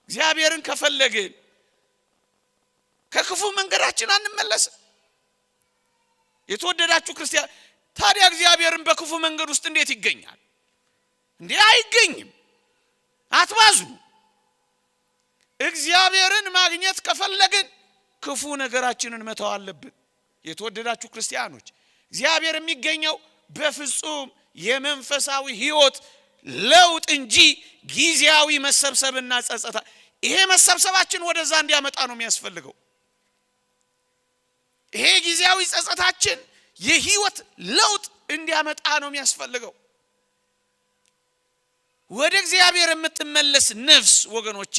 እግዚአብሔርን ከፈለግን ከክፉ መንገዳችን አንመለስም። የተወደዳችሁ ክርስቲያን ታዲያ እግዚአብሔርን በክፉ መንገድ ውስጥ እንዴት ይገኛል? እንዴ አይገኝም። አትባዝኑ። እግዚአብሔርን ማግኘት ከፈለግን ክፉ ነገራችንን መተው አለብን። የተወደዳችሁ ክርስቲያኖች እግዚአብሔር የሚገኘው በፍጹም የመንፈሳዊ ህይወት ለውጥ እንጂ ጊዜያዊ መሰብሰብና ጸጸታ። ይሄ መሰብሰባችን ወደዛ እንዲያመጣ ነው የሚያስፈልገው። ይሄ ጊዜያዊ ጸጸታችን የህይወት ለውጥ እንዲያመጣ ነው የሚያስፈልገው። ወደ እግዚአብሔር የምትመለስ ነፍስ ወገኖቼ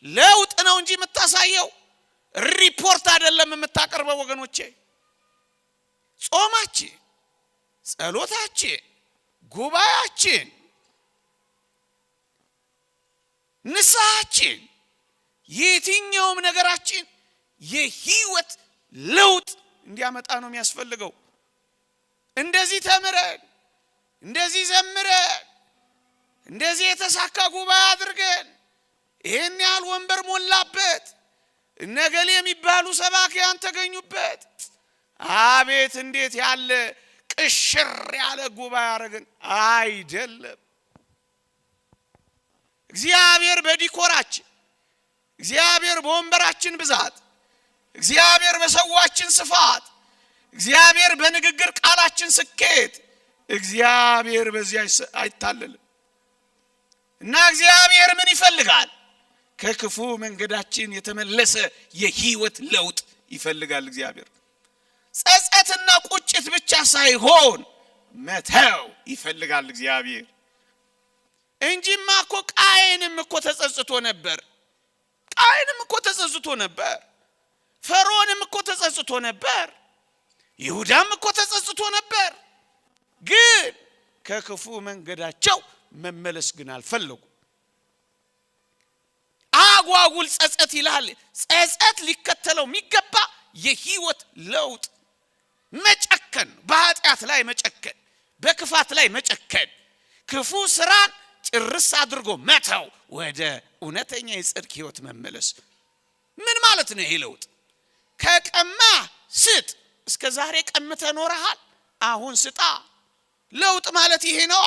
ለውጥ ነው እንጂ የምታሳየው ሪፖርት አይደለም የምታቀርበው ወገኖቼ። ጾማችን፣ ጸሎታችን፣ ጉባኤያችን፣ ንስሐችን፣ የትኛውም ነገራችን የህይወት ለውጥ እንዲያመጣ ነው የሚያስፈልገው። እንደዚህ ተምረን፣ እንደዚህ ዘምረን፣ እንደዚህ የተሳካ ጉባኤ አድርገን ይሄን ያህል ወንበር ሞላበት እነገሌ የሚባሉ ሰባኪያን ተገኙበት አቤት እንዴት ያለ ቅሽር ያለ ጉባኤ አረግን አይደለም። እግዚአብሔር በዲኮራችን፣ እግዚአብሔር በወንበራችን ብዛት፣ እግዚአብሔር በሰዋችን ስፋት፣ እግዚአብሔር በንግግር ቃላችን ስኬት፣ እግዚአብሔር በዚያ አይታለልም። እና እግዚአብሔር ምን ይፈልጋል? ከክፉ መንገዳችን የተመለሰ የህይወት ለውጥ ይፈልጋል እግዚአብሔር። ጸጸትና ቁጭት ብቻ ሳይሆን መተው ይፈልጋል እግዚአብሔር። እንጂማ እኮ ቃየንም እኮ ተጸጽቶ ነበር። ቃየንም እኮ ተጸጽቶ ነበር። ፈርዖንም እኮ ተጸጽቶ ነበር። ይሁዳም እኮ ተጸጽቶ ነበር። ግን ከክፉ መንገዳቸው መመለስ ግን አልፈለጉ። አጓጉል ጸጸት ይላል። ጸጸት ሊከተለው የሚገባ የህይወት ለውጥ መጨከን፣ በኃጢአት ላይ መጨከን፣ በክፋት ላይ መጨከን፣ ክፉ ስራን ጭርስ አድርጎ መተው፣ ወደ እውነተኛ የጽድቅ ህይወት መመለስ። ምን ማለት ነው ይሄ ለውጥ? ከቀማ ስጥ። እስከ ዛሬ ቀምተህ ኖረሃል፣ አሁን ስጣ። ለውጥ ማለት ይሄ ነው።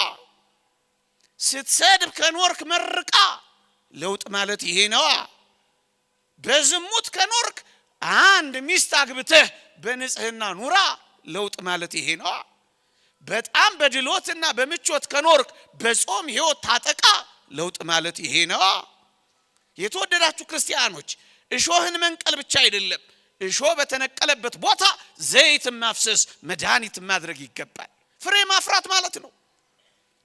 ስትሰድብ ከኖርክ መርቃ። ለውጥ ማለት ይሄ ነው። በዝሙት ከኖርክ አንድ ሚስት አግብተህ በንጽህና ኑራ። ለውጥ ማለት ይሄ ነው። በጣም በድሎትና በምቾት ከኖርክ በጾም ህይወት ታጠቃ። ለውጥ ማለት ይሄ ነው። የተወደዳችሁ ክርስቲያኖች፣ እሾህን መንቀል ብቻ አይደለም፣ እሾህ በተነቀለበት ቦታ ዘይት ማፍሰስ፣ መድኃኒት ማድረግ ይገባል። ፍሬ ማፍራት ማለት ነው።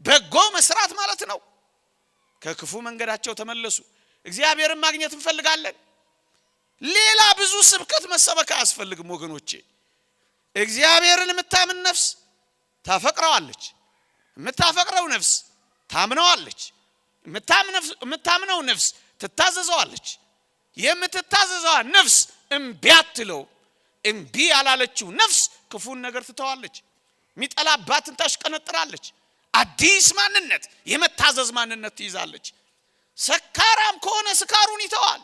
በጎ መስራት ማለት ነው። ከክፉ መንገዳቸው ተመለሱ። እግዚአብሔርን ማግኘት እንፈልጋለን። ሌላ ብዙ ስብከት መሰበክ አያስፈልግም ወገኖቼ። እግዚአብሔርን የምታምን ነፍስ ታፈቅረዋለች። የምታፈቅረው ነፍስ ታምነዋለች። የምታምነው ነፍስ ትታዘዘዋለች። የምትታዘዘዋ ነፍስ እምቢ አትለው። እምቢ ያላለችው ነፍስ ክፉን ነገር ትተዋለች። ሚጠላባትን ታሽቀነጥራለች። አዲስ ማንነት፣ የመታዘዝ ማንነት ትይዛለች። ሰካራም ከሆነ ስካሩን ይተዋል፣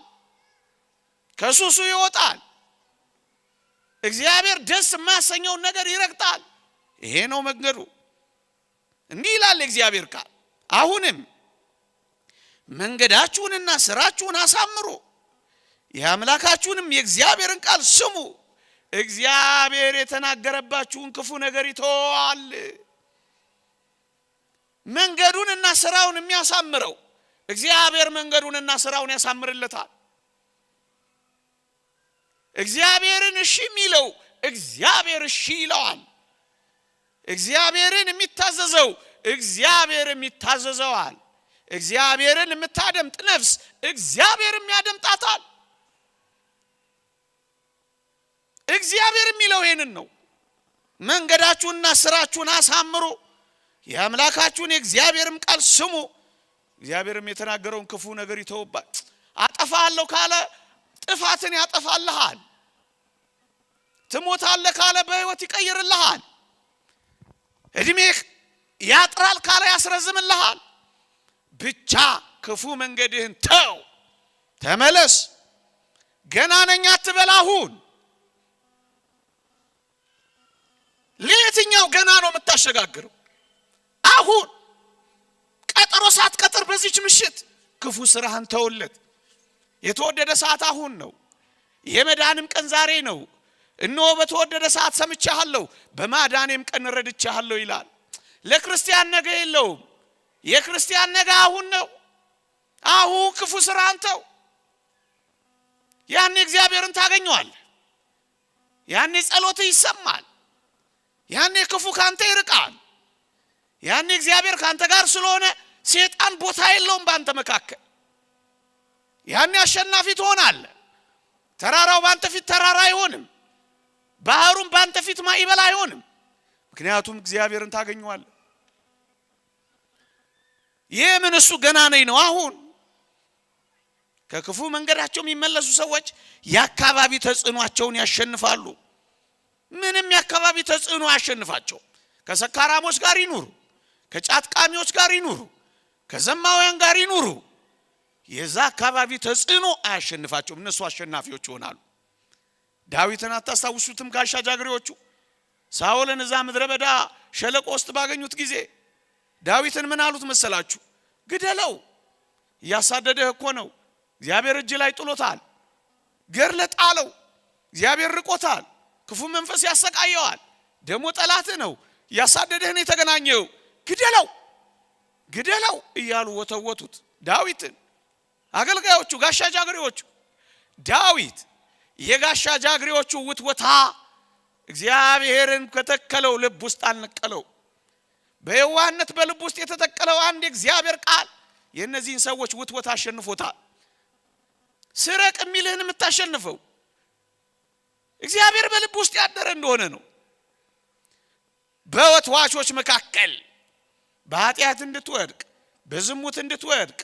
ከሱሱ ይወጣል። እግዚአብሔር ደስ የማያሰኘውን ነገር ይረግጣል። ይሄ ነው መንገዱ። እንዲህ ይላል እግዚአብሔር ቃል፣ አሁንም መንገዳችሁንና ስራችሁን አሳምሩ፣ የአምላካችሁንም የእግዚአብሔርን ቃል ስሙ። እግዚአብሔር የተናገረባችሁን ክፉ ነገር ይተዋል። መንገዱንና ስራውን የሚያሳምረው እግዚአብሔር መንገዱንና ስራውን ያሳምርለታል። እግዚአብሔርን እሺ የሚለው እግዚአብሔር እሺ ይለዋል። እግዚአብሔርን የሚታዘዘው እግዚአብሔርም ይታዘዘዋል። እግዚአብሔርን የምታደምጥ ነፍስ እግዚአብሔርም ያደምጣታል። እግዚአብሔር የሚለው ይሄንን ነው። መንገዳችሁንና ስራችሁን አሳምሩ፣ የአምላካችሁን የእግዚአብሔርም ቃል ስሙ። እግዚአብሔርም የተናገረውን ክፉ ነገር ይተውባል። አጠፋለሁ ካለ ጥፋትን ያጠፋልሃል። ትሞታለህ ካለ በህይወት ይቀይርልሃል። እድሜህ ያጥራል ካለ ያስረዝምልሃል። ብቻ ክፉ መንገድህን ተው፣ ተመለስ። ገና ነኝ አትበል። አሁን ለየትኛው ገና ነው የምታሸጋግረው? አሁን ቀጠሮ ሳትቀጥር በዚች ምሽት ክፉ ስራህን ተውለት። የተወደደ ሰዓት አሁን ነው። የመዳንም ቀን ዛሬ ነው። እነሆ በተወደደ ሰዓት ሰምቻለሁ፣ በማዳኔም ቀን ረድቻለሁ ይላል። ለክርስቲያን ነገ የለውም። የክርስቲያን ነገ አሁን ነው። አሁን ክፉ ስራህን ተው። ያኔ እግዚአብሔርን ታገኘዋለህ። ያኔ ጸሎትህ ይሰማል። ያኔ ክፉ ካንተ ይርቃል። ያኔ እግዚአብሔር ካንተ ጋር ስለሆነ ሰይጣን ቦታ የለውም ባንተ መካከል። ያኔ አሸናፊ ትሆናለህ። ተራራው ባንተ ፊት ተራራ አይሆንም። ባህሩም ባንተ ፊት ማዕበል አይሆንም። ምክንያቱም እግዚአብሔርን ታገኘዋለህ። የምን እሱ ገና ነኝ ነው። አሁን ከክፉ መንገዳቸው የሚመለሱ ሰዎች የአካባቢ ተጽዕኖአቸውን ያሸንፋሉ። ምንም የአካባቢ ተጽዕኖ ያሸንፋቸው። ከሰካራሞች ጋር ይኑሩ፣ ከጫትቃሚዎች ጋር ይኑሩ፣ ከዘማውያን ጋር ይኑሩ፣ የዛ አካባቢ ተጽዕኖ አያሸንፋቸውም። እነሱ አሸናፊዎች ይሆናሉ። ዳዊትን አታስታውሱትም? ጋሻ ጃግሬዎቹ ሳኦልን እዛ ምድረ በዳ ሸለቆ ውስጥ ባገኙት ጊዜ ዳዊትን ምን አሉት መሰላችሁ? ግደለው፣ እያሳደደህ እኮ ነው። እግዚአብሔር እጅ ላይ ጥሎታል። ገርለ ጣለው፣ እግዚአብሔር ርቆታል። ክፉ መንፈስ ያሰቃየዋል። ደሞ ጠላት ነው፣ ያሳደደህን የተገናኘው። ግደለው ግደለው እያሉ ወተወቱት ዳዊትን። አገልጋዮቹ ጋሻ ጃግሬዎቹ ዳዊት የጋሻ ጃግሬዎቹ ውትወታ እግዚአብሔርን ከተከለው ልብ ውስጥ አልነቀለው። በየዋህነት በልብ ውስጥ የተተከለው አንድ እግዚአብሔር ቃል የእነዚህን ሰዎች ውትወታ አሸንፎታል። ስረቅ የሚልህን የምታሸንፈው እግዚአብሔር በልብ ውስጥ ያደረ እንደሆነ ነው። በወትዋቾች መካከል በኃጢአት እንድትወድቅ በዝሙት እንድትወድቅ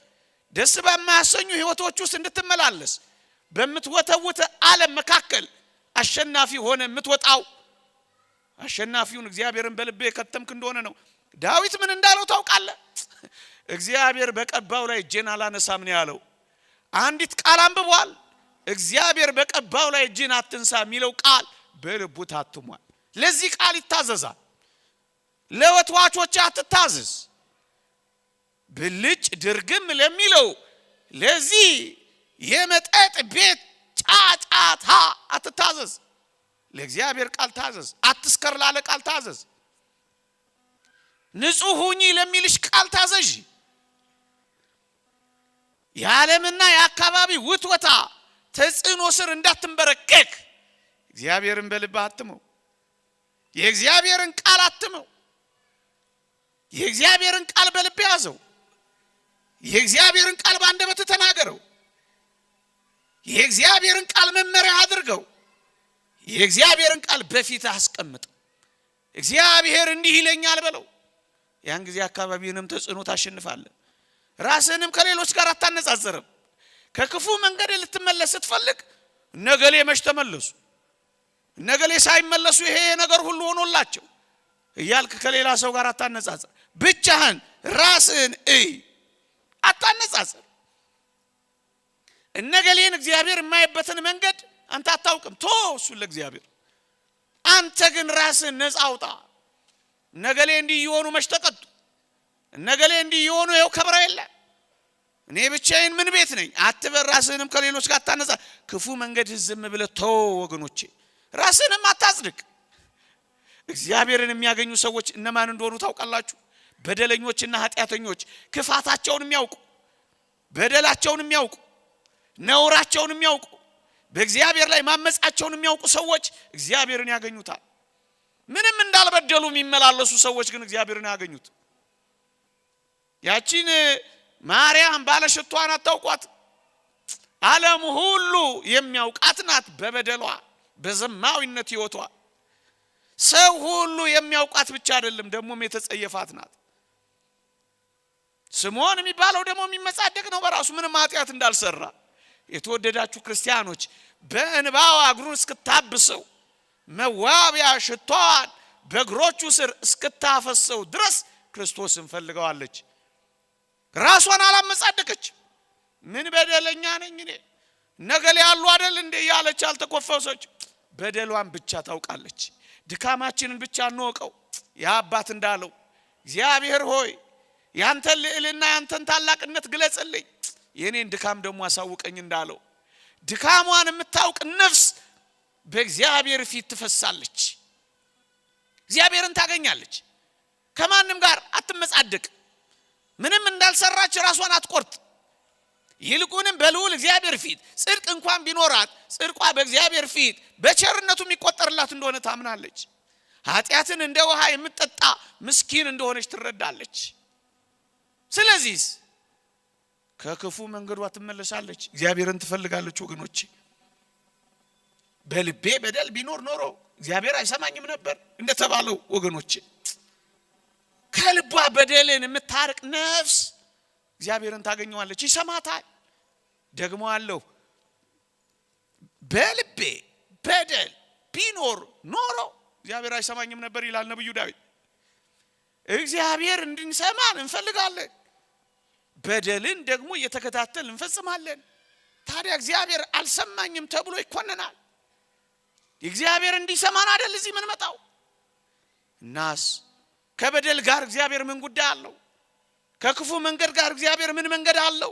ደስ በማያሰኙ ህይወቶች ውስጥ እንድትመላለስ በምትወተውተ ዓለም መካከል አሸናፊ ሆነ የምትወጣው አሸናፊውን እግዚአብሔርን በልብ የከተምክ እንደሆነ ነው። ዳዊት ምን እንዳለው ታውቃለህ? እግዚአብሔር በቀባው ላይ እጄን አላነሳም ነው ያለው። አንዲት ቃል አንብቧል። እግዚአብሔር በቀባው ላይ እጄን አትንሳ የሚለው ቃል በልቡ ታትሟል። ለዚህ ቃል ይታዘዛል። ለወትዋቾች አትታዘዝ። ብልጭ ድርግም ለሚለው ለዚህ የመጠጥ ቤት ጫጫታ አትታዘዝ። ለእግዚአብሔር ቃል ታዘዝ። አትስከር ላለ ቃል ታዘዝ። ንጹህ ሁኚ ለሚልሽ ቃል ታዘዥ። የዓለምና የአካባቢ ውትወታ ተጽዕኖ ስር እንዳትንበረከክ እግዚአብሔርን በልብህ አትመው። የእግዚአብሔርን ቃል አትመው። የእግዚአብሔርን ቃል በልብህ ያዘው። የእግዚአብሔርን ቃል በአንደበትህ ተናገረው። የእግዚአብሔርን ቃል መመሪያ አድርገው። የእግዚአብሔርን ቃል በፊትህ አስቀምጥ። እግዚአብሔር እንዲህ ይለኛል በለው። ያን ጊዜ አካባቢንም ተጽዕኖ ታሸንፋለህ። ራስህንም ከሌሎች ጋር አታነጻጽርም። ከክፉ መንገድ ልትመለስ ስትፈልግ ነገሌ መች ተመለሱ፣ ነገሌ ሳይመለሱ ይሄ ነገር ሁሉ ሆኖላቸው እያልክ ከሌላ ሰው ጋር አታነጻጽር። ብቻህን ራስህን እይ፣ አታነጻጽር። ነገሌን እግዚአብሔር የማይበትን መንገድ አንተ አታውቅም። ቶ እሱ ለእግዚአብሔር። አንተ ግን ራስህን ነፃ አውጣ። ነገሌ እንዲህ ይሆኑ መች ተቀጡ፣ ነገሌ እንዲህ ይሆኑ ይኸው ከብረው የለ፣ እኔ ብቻዬን ምን ቤት ነኝ አትበል። ራስህንም ከሌሎች ጋር አታነጻ። ክፉ መንገድ ዝም ብለህ ተው ወገኖቼ። ራስህንም አታጽድቅ። እግዚአብሔርን የሚያገኙ ሰዎች እነማን እንደሆኑ ታውቃላችሁ? በደለኞችና ኃጢአተኞች፣ ክፋታቸውን የሚያውቁ፣ በደላቸውን የሚያውቁ፣ ነውራቸውን የሚያውቁ፣ በእግዚአብሔር ላይ ማመጻቸውን የሚያውቁ ሰዎች እግዚአብሔርን ያገኙታል። ምንም እንዳልበደሉ የሚመላለሱ ሰዎች ግን እግዚአብሔርን ያገኙት። ያቺን ማርያም ባለሽቷን አታውቋት? ዓለም ሁሉ የሚያውቃት ናት። በበደሏ በዘማዊነት ህይወቷ ሰው ሁሉ የሚያውቃት ብቻ አይደለም፣ ደግሞም የተጸየፋት ናት። ስምዖን የሚባለው ደግሞ የሚመጻደቅ ነው በራሱ ምንም ኃጢአት እንዳልሰራ። የተወደዳችሁ ክርስቲያኖች በእንባዋ እግሩን እስክታብሰው መዋቢያ ሽቷን በእግሮቹ ስር እስክታፈሰው ድረስ ክርስቶስን ፈልገዋለች። ራሷን አላመጻደቀች። ምን በደለኛ ነኝ እኔ ነገሌ ያሉ አይደል እንዴ ያለች አልተኮፈሰች። በደሏን ብቻ ታውቃለች። ድካማችንን ብቻ እንወቀው። ያባት እንዳለው እግዚአብሔር ሆይ ያንተን ልዕልና ያንተን ታላቅነት ግለጽልኝ፣ የኔን ድካም ደግሞ አሳውቀኝ እንዳለው ድካሟን የምታውቅ ነፍስ በእግዚአብሔር ፊት ትፈሳለች። እግዚአብሔርን ታገኛለች። ከማንም ጋር አትመጻደቅ። ምንም እንዳልሰራች ራሷን አትቆርጥ። ይልቁንም በልዑል እግዚአብሔር ፊት ጽድቅ እንኳን ቢኖራት ጽድቋ በእግዚአብሔር ፊት በቸርነቱ የሚቆጠርላት እንደሆነ ታምናለች። ኃጢአትን እንደ ውሃ የምትጠጣ ምስኪን እንደሆነች ትረዳለች። ስለዚህ ከክፉ መንገዷ ትመለሳለች፣ እግዚአብሔርን ትፈልጋለች። ወገኖቼ በልቤ በደል ቢኖር ኖሮ እግዚአብሔር አይሰማኝም ነበር እንደተባለው ወገኖቼ ከልቧ በደልን የምታርቅ ነፍስ እግዚአብሔርን ታገኘዋለች፣ ይሰማታል። ደግሞ አለው በልቤ በደል ቢኖር ኖሮ እግዚአብሔር አይሰማኝም ነበር ይላል ነብዩ ዳዊት። እግዚአብሔር እንድንሰማን እንፈልጋለን፣ በደልን ደግሞ እየተከታተል እንፈጽማለን። ታዲያ እግዚአብሔር አልሰማኝም ተብሎ ይኮነናል? እግዚአብሔር እንዲሰማን አይደል እዚህ ምን መጣው? እናስ ከበደል ጋር እግዚአብሔር ምን ጉዳይ አለው? ከክፉ መንገድ ጋር እግዚአብሔር ምን መንገድ አለው?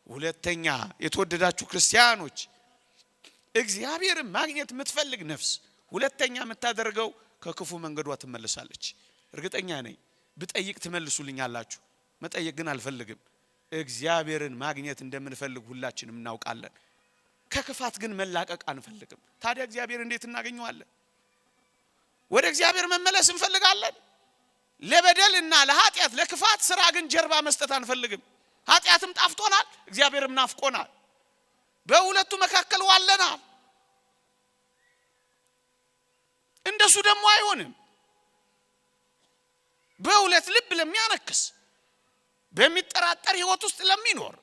ሁለተኛ የተወደዳችሁ ክርስቲያኖች እግዚአብሔርን ማግኘት የምትፈልግ ነፍስ ሁለተኛ የምታደርገው ከክፉ መንገዷ ትመለሳለች። እርግጠኛ ነኝ ብጠይቅ ትመልሱልኛላችሁ። መጠየቅ ግን አልፈልግም። እግዚአብሔርን ማግኘት እንደምንፈልግ ሁላችንም እናውቃለን። ከክፋት ግን መላቀቅ አንፈልግም። ታዲያ እግዚአብሔር እንዴት እናገኘዋለን? ወደ እግዚአብሔር መመለስ እንፈልጋለን። ለበደልና ለኃጢአት ለክፋት ስራ ግን ጀርባ መስጠት አንፈልግም። ኃጢአትም ጣፍጦናል፣ እግዚአብሔርም ናፍቆናል። በሁለቱ መካከል ዋለናል። እንደሱ ደግሞ አይሆንም። በሁለት ልብ ለሚያነክስ በሚጠራጠር ህይወት ውስጥ ለሚኖር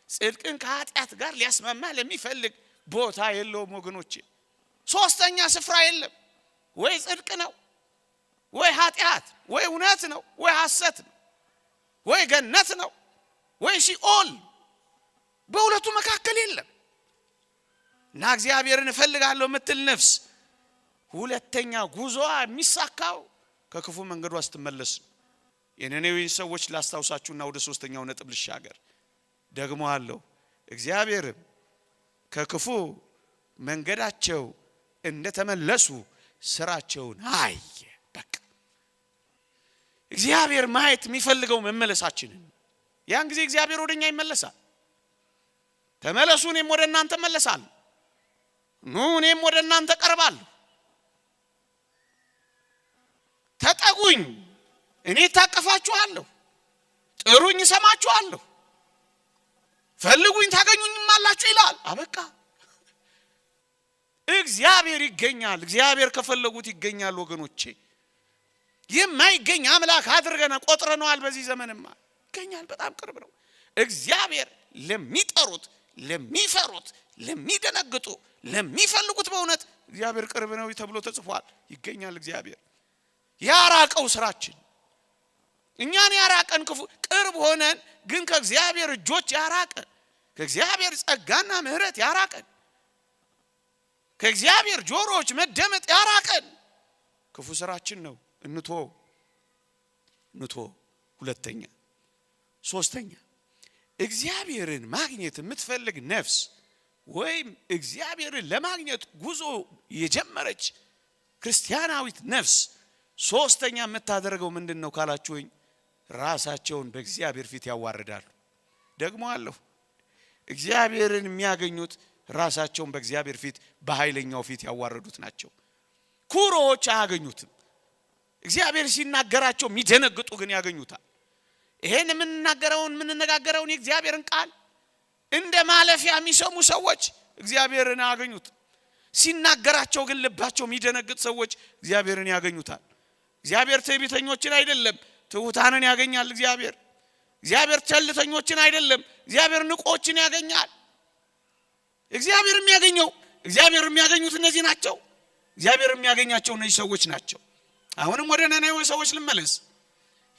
ጽድቅን ከኃጢአት ጋር ሊያስማማ ለሚፈልግ ቦታ የለውም ወገኖቼ። ሶስተኛ ስፍራ የለም። ወይ ጽድቅ ነው፣ ወይ ኃጢአት፣ ወይ እውነት ነው፣ ወይ ሐሰት ነው፣ ወይ ገነት ነው፣ ወይ ሲኦል። በሁለቱ መካከል የለም። እና እግዚአብሔርን እፈልጋለሁ የምትል ነፍስ ሁለተኛ ጉዞዋ የሚሳካው ከክፉ መንገዷ ስትመለስ። የነነዌን ሰዎች ላስታውሳችሁና ወደ ሶስተኛው ነጥብ ልሻገር። ደግሞ አለው እግዚአብሔርም ከክፉ መንገዳቸው እንደተመለሱ ስራቸውን አየ። በቃ እግዚአብሔር ማየት የሚፈልገው መመለሳችንን። ያን ጊዜ እግዚአብሔር ወደኛ ይመለሳል። ተመለሱ እኔም ወደ እናንተ እመለሳለሁ፣ ኑ እኔም ወደ እናንተ ቀርባለሁ፣ ተጠጉኝ እኔ ታቀፋችኋለሁ፣ ጥሩኝ እሰማችኋለሁ፣ ፈልጉኝ ታገኙኝም አላችሁ ይላል። አበቃ። እግዚአብሔር ይገኛል። እግዚአብሔር ከፈለጉት ይገኛል ወገኖቼ። የማይገኝ አምላክ አድርገን ቆጥረነዋል። በዚህ ዘመንማ ይገኛል። በጣም ቅርብ ነው። እግዚአብሔር ለሚጠሩት፣ ለሚፈሩት፣ ለሚደነግጡ፣ ለሚፈልጉት በእውነት እግዚአብሔር ቅርብ ነው ተብሎ ተጽፏል። ይገኛል እግዚአብሔር። ያራቀው ስራችን እኛን ያራቀን ክፉ ቅርብ ሆነን ግን ከእግዚአብሔር እጆች ያራቀን፣ ከእግዚአብሔር ጸጋና ምሕረት ያራቀን፣ ከእግዚአብሔር ጆሮዎች መደመጥ ያራቀን ክፉ ስራችን ነው። እንቶ ሁለተኛ። ሶስተኛ እግዚአብሔርን ማግኘት የምትፈልግ ነፍስ ወይም እግዚአብሔርን ለማግኘት ጉዞ የጀመረች ክርስቲያናዊት ነፍስ ሶስተኛ የምታደርገው ምንድነው ካላችሁኝ፣ ራሳቸውን በእግዚአብሔር ፊት ያዋርዳሉ። ደግሞ አለው እግዚአብሔርን የሚያገኙት ራሳቸውን በእግዚአብሔር ፊት በኃይለኛው ፊት ያዋረዱት ናቸው። ኩሮዎች አያገኙትም። እግዚአብሔር ሲናገራቸው የሚደነግጡ ግን ያገኙታል። ይሄን የምንነጋገረውን የእግዚአብሔርን ቃል እንደ ማለፊያ የሚሰሙ ሰዎች እግዚአብሔርን አያገኙት። ሲናገራቸው ግን ልባቸው የሚደነግጥ ሰዎች እግዚአብሔርን ያገኙታል። እግዚአብሔር ትዕቢተኞችን አይደለም ትሑታንን ያገኛል። እግዚአብሔር ቸልተኞችን አይደለም፣ እግዚአብሔር ንቆችን ያገኛል። እግዚአብሔር የሚያገኙት እነዚህ ናቸው። እግዚአብሔር የሚያገኛቸው እነዚህ ሰዎች ናቸው። አሁንም ወደ ነነዌ ሰዎች ልመለስ።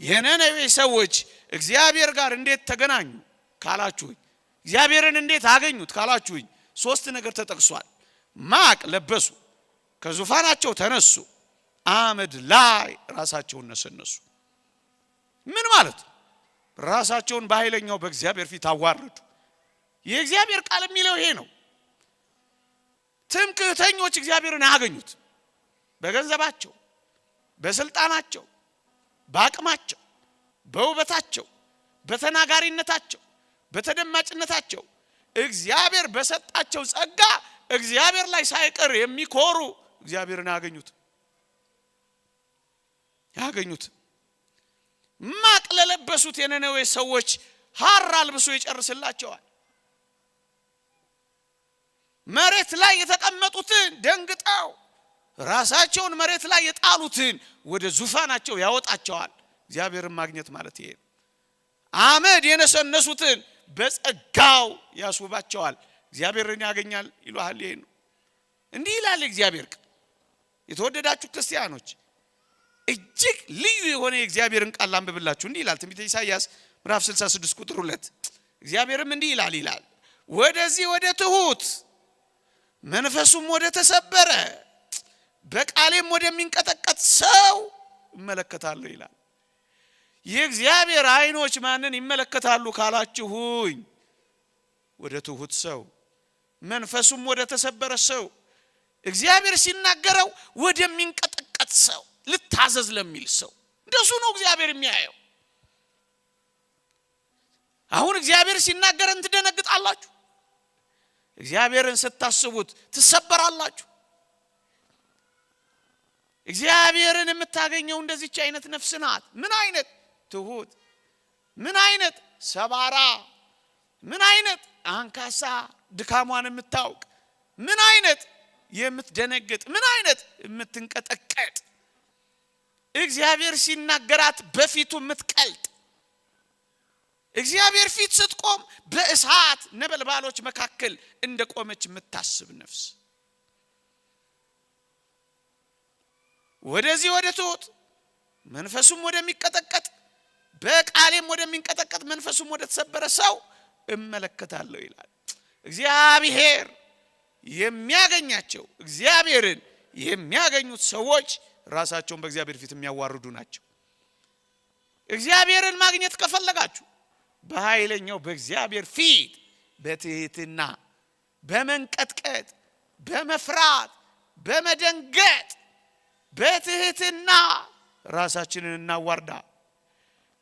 የነነዌ ሰዎች እግዚአብሔር ጋር እንዴት ተገናኙ ካላችሁኝ፣ እግዚአብሔርን እንዴት አገኙት ካላችሁኝ፣ ሶስት ነገር ተጠቅሷል። ማቅ ለበሱ፣ ከዙፋናቸው ተነሱ፣ አመድ ላይ ራሳቸውን ነሰነሱ። ምን ማለት? ራሳቸውን በኃይለኛው በእግዚአብሔር ፊት አዋረዱ። የእግዚአብሔር ቃል የሚለው ይሄ ነው። ትምክህተኞች እግዚአብሔርን አያገኙት። በገንዘባቸው፣ በስልጣናቸው፣ በአቅማቸው፣ በውበታቸው፣ በተናጋሪነታቸው፣ በተደማጭነታቸው እግዚአብሔር በሰጣቸው ጸጋ እግዚአብሔር ላይ ሳይቀር የሚኮሩ እግዚአብሔርን ያገኙት። ማቅ ለለበሱት የነነዌ ሰዎች ሐር አልብሶ ይጨርስላቸዋል። መሬት ላይ የተቀመጡትን ደንግጠው ራሳቸውን መሬት ላይ የጣሉትን ወደ ዙፋናቸው ያወጣቸዋል። እግዚአብሔርን ማግኘት ማለት ይሄ። አመድ የነሰነሱትን በጸጋው ያስውባቸዋል። እግዚአብሔርን ያገኛል ይሏል። ይሄ ነው። እንዲህ ይላል እግዚአብሔር። የተወደዳችሁ ክርስቲያኖች እጅግ ልዩ የሆነ የእግዚአብሔርን ቃል አንብብላችሁ። እንዲህ ይላል ትንቢተ ኢሳይያስ ምዕራፍ 66 ቁጥር 2 እግዚአብሔርም እንዲህ ይላል ወደዚህ ወደ ትሁት መንፈሱም ወደ ተሰበረ በቃሌም ወደሚንቀጠቀጥ ሰው እመለከታለሁ ይላል። የእግዚአብሔር አይኖች ማንን ይመለከታሉ ካላችሁኝ፣ ወደ ትሁት ሰው፣ መንፈሱም ወደ ተሰበረ ሰው። እግዚአብሔር ሲናገረው ወደሚንቀጠቀጥ ሰው፣ ልታዘዝ ለሚል ሰው እንደሱ ነው እግዚአብሔር የሚያየው። አሁን እግዚአብሔር ሲናገረን ትደነግጣላችሁ። እግዚአብሔርን ስታስቡት ትሰበራላችሁ። እግዚአብሔርን የምታገኘው እንደዚህች አይነት ነፍስ ናት። ምን አይነት ትሁት፣ ምን አይነት ሰባራ፣ ምን አይነት አንካሳ፣ ድካሟን የምታውቅ ምን አይነት የምትደነግጥ ምን አይነት የምትንቀጠቀጥ እግዚአብሔር ሲናገራት በፊቱ የምትቀልጥ እግዚአብሔር ፊት ስትቆም በእሳት ነበልባሎች መካከል እንደቆመች የምታስብ ነፍስ ወደዚህ ወደ ትሁት መንፈሱም ወደሚቀጠቀጥ በቃሌም ወደሚንቀጠቀጥ መንፈሱም ወደ ተሰበረ ሰው እመለከታለሁ ይላል። እግዚአብሔር የሚያገኛቸው እግዚአብሔርን የሚያገኙት ሰዎች ራሳቸውን በእግዚአብሔር ፊት የሚያዋርዱ ናቸው። እግዚአብሔርን ማግኘት ከፈለጋችሁ በኃይለኛው በእግዚአብሔር ፊት በትህትና በመንቀጥቀጥ በመፍራት በመደንገጥ በትህትና ራሳችንን እናዋርዳ።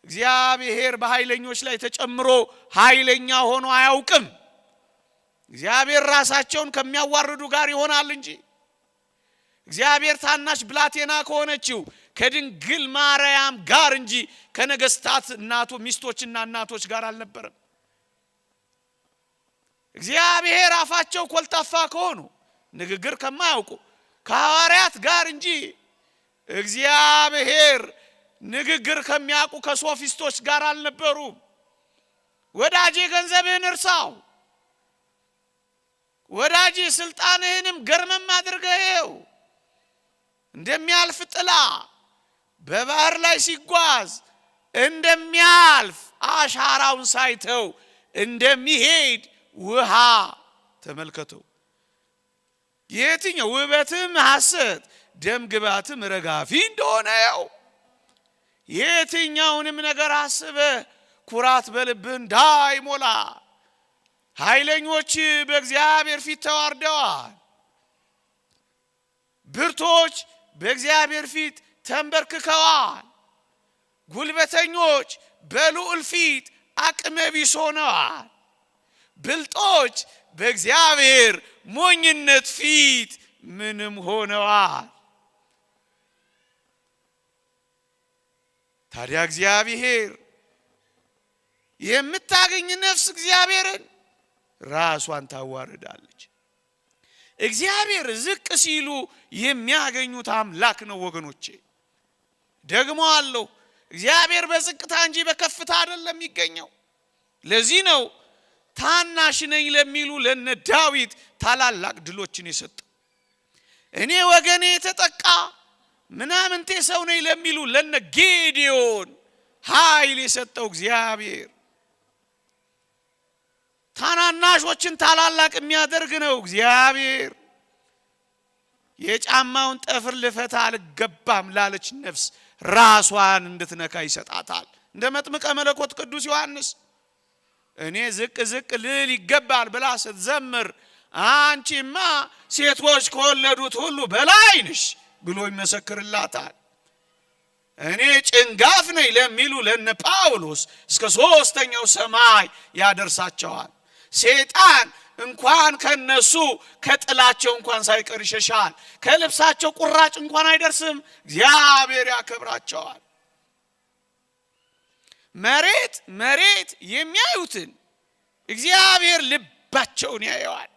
እግዚአብሔር በኃይለኞች ላይ ተጨምሮ ኃይለኛ ሆኖ አያውቅም። እግዚአብሔር ራሳቸውን ከሚያዋርዱ ጋር ይሆናል እንጂ እግዚአብሔር ታናሽ ብላቴና ከሆነችው ከድንግል ማርያም ጋር እንጂ ከነገስታት ሚስቶችና እናቶች ጋር አልነበረም። እግዚአብሔር አፋቸው ኮልታፋ ከሆኑ ንግግር ከማያውቁ ከሐዋርያት ጋር እንጂ እግዚአብሔር ንግግር ከሚያውቁ ከሶፊስቶች ጋር አልነበሩም። ወዳጄ ገንዘብህን እርሳው፣ ወዳጄ ስልጣንህንም ገርመም አድርገው። እንደሚያልፍ ጥላ በባህር ላይ ሲጓዝ እንደሚያልፍ አሻራውን ሳይተው እንደሚሄድ ውሃ ተመልከተው። የትኛው ውበትም ሐሰት ደም ግባትም ረጋፊ እንደሆነ ያው የትኛውንም ነገር አስበ ኩራት በልብህ እንዳይሞላ ኃይለኞች በእግዚአብሔር ፊት ተዋርደዋል። ብርቶች በእግዚአብሔር ፊት ተንበርክከዋል። ጉልበተኞች በልዑል ፊት አቅመ ቢስ ሆነዋል። ብልጦች በእግዚአብሔር ሞኝነት ፊት ምንም ሆነዋል። ታዲያ እግዚአብሔር የምታገኝ ነፍስ እግዚአብሔርን ራሷን ታዋርዳለች። እግዚአብሔር ዝቅ ሲሉ የሚያገኙት አምላክ ነው ወገኖቼ። ደግሞ አለው እግዚአብሔር በዝቅታ እንጂ በከፍታ አይደለም የሚገኘው። ለዚህ ነው ታናሽ ነኝ ለሚሉ ለነ ዳዊት ታላላቅ ድሎችን የሰጠው። እኔ ወገኔ ተጠቃ ምናምንቴ ሰው ነኝ ለሚሉ ለነ ጌዲዮን ኃይል የሰጠው እግዚአብሔር። ታናናሾችን ታላላቅ የሚያደርግ ነው እግዚአብሔር። የጫማውን ጠፍር ልፈታ አልገባም ላለች ነፍስ ራሷን እንድትነካ ይሰጣታል። እንደ መጥምቀ መለኮት ቅዱስ ዮሐንስ እኔ ዝቅ ዝቅ ልል ይገባል ብላ ስትዘምር አንቺማ ሴቶች ከወለዱት ሁሉ በላይ ነሽ ብሎ ይመሰክርላታል። እኔ ጭንጋፍ ነኝ ለሚሉ ለነ ጳውሎስ እስከ 3ኛው ሰማይ ያደርሳቸዋል። ሰይጣን እንኳን ከነሱ ከጥላቸው እንኳን ሳይቀር ይሸሻል። ከልብሳቸው ቁራጭ እንኳን አይደርስም። እግዚአብሔር ያከብራቸዋል። መሬት የሚያዩትን እግዚአብሔር ልባቸውን ያየዋል።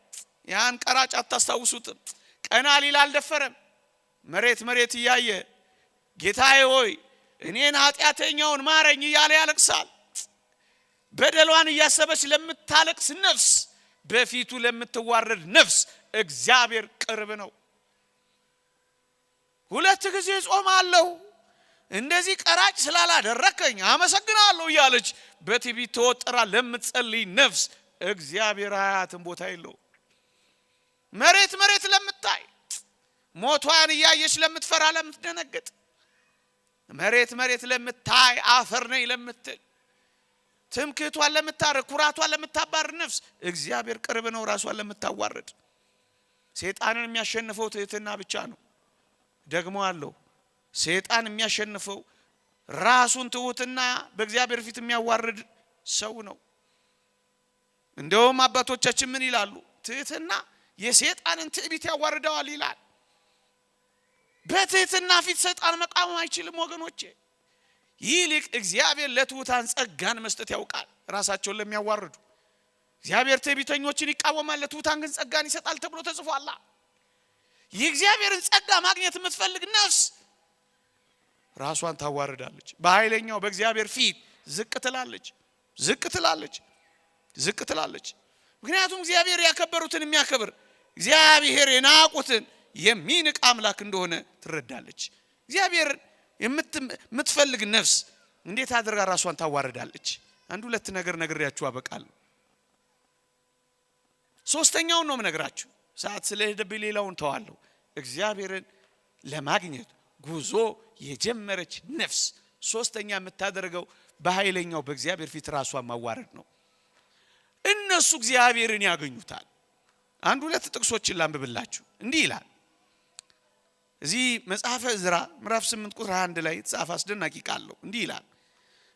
ያን ቀራጭ አታስታውሱትም? ቀና ሊል አልደፈረም። መሬት እያየ ጌታዬ ሆይ እኔን ኃጢአተኛውን ማረኝ እያለ ያለቅሳል። በደሏን እያሰበች ለምታለቅስ ነፍስ፣ በፊቱ ለምትዋረድ ነፍስ እግዚአብሔር ቅርብ ነው። 2 ጊዜ ጾማለሁ እንደዚህ ቀራጭ ስላላደረከኝ አመሰግናለሁ እያለች በትዕቢት ተወጥራ ለምትጸልይ ነፍስ እግዚአብሔር አያትን ቦታ የለው። መሬት ለምታይ ሞቷን እያየች ለምትፈራ ለምትደነግጥ መሬት ለምታይ አፈር ነኝ ለምትል ትምክህቷን ለምታረክ ኩራቷን ለምታባር ነፍስ እግዚአብሔር ቅርብ ነው። ራሷን ለምታዋርድ ሰይጣንን የሚያሸንፈው ትህትና ብቻ ነው። ደግሞ አለው ሰይጣን የሚያሸንፈው ራሱን ትሁትና በእግዚአብሔር ፊት የሚያዋርድ ሰው ነው። እንደውም አባቶቻችን ምን ይላሉ? ትህትና የሰይጣንን ትዕቢት ያዋርደዋል ይላል። በትህትና ፊት ሰይጣን መቃወም አይችልም ወገኖቼ። ይልቅ እግዚአብሔር ለትሁታን ጸጋን መስጠት ያውቃል። ራሳቸውን ለሚያዋርዱ እግዚአብሔር ትዕቢተኞችን ይቃወማል ለትሑታን ግን ጸጋን ይሰጣል ተብሎ ተጽፏል። የእግዚአብሔርን ጸጋ ማግኘት የምትፈልግ ነፍስ ራሷን ታዋርዳለች። በኃይለኛው በእግዚአብሔር ፊት ዝቅ ትላለች። ምክንያቱም እግዚአብሔር ያከበሩትን የሚያከብር እግዚአብሔር የናቁትን የሚንቅ አምላክ እንደሆነ ትረዳለች። እግዚአብሔር የምትፈልግ ነፍስ እንዴት አድርጋ ራሷን ታዋርዳለች? አንድ ሁለት ነገር ነግሬያችሁ አበቃለሁ። ሶስተኛውን ነው የምነግራችሁ። ሰዓት ስለሄደብኝ ሌላውን ተዋለሁ። እግዚአብሔርን ለማግኘት ጉዞ የጀመረች ነፍስ ሶስተኛ የምታደርገው በኃይለኛው በእግዚአብሔር ፊት ራሷን ማዋረድ ነው። እነሱ እግዚአብሔርን ያገኙታል። አንድ ሁለት ጥቅሶችን ላንብብላችሁ። እንዲህ ይላል እዚህ መጽሐፈ ዕዝራ ምዕራፍ 8 ቁጥር 1 ላይ የተጻፈ አስደናቂ ቃል ነው። እንዲህ ይላል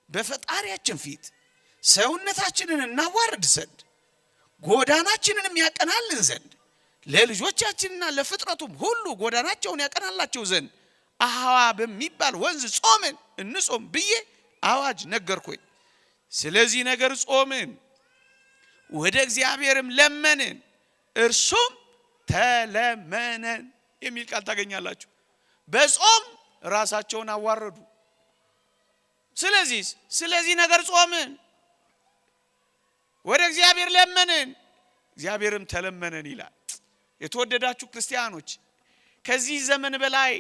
በፈጣሪያችን ፊት ሰውነታችንን እናዋርድ ዘንድ ጎዳናችንንም ያቀናልን ዘንድ ለልጆቻችንና ለፍጥረቱም ሁሉ ጎዳናቸውን ያቀናላቸው ዘንድ አህዋ በሚባል ወንዝ ጾምን እንጾም ብዬ አዋጅ ነገርኩኝ። ስለዚህ ነገር ጾምን፣ ወደ እግዚአብሔርም ለመንን፣ እርሱም ተለመነን የሚል ቃል ታገኛላችሁ። በጾም ራሳቸውን አዋረዱ። ስለዚህ ነገር ጾምን፣ ወደ እግዚአብሔር ለመንን፣ እግዚአብሔርም ተለመነን ይላል። የተወደዳችሁ ክርስቲያኖች ከዚህ ዘመን በላይ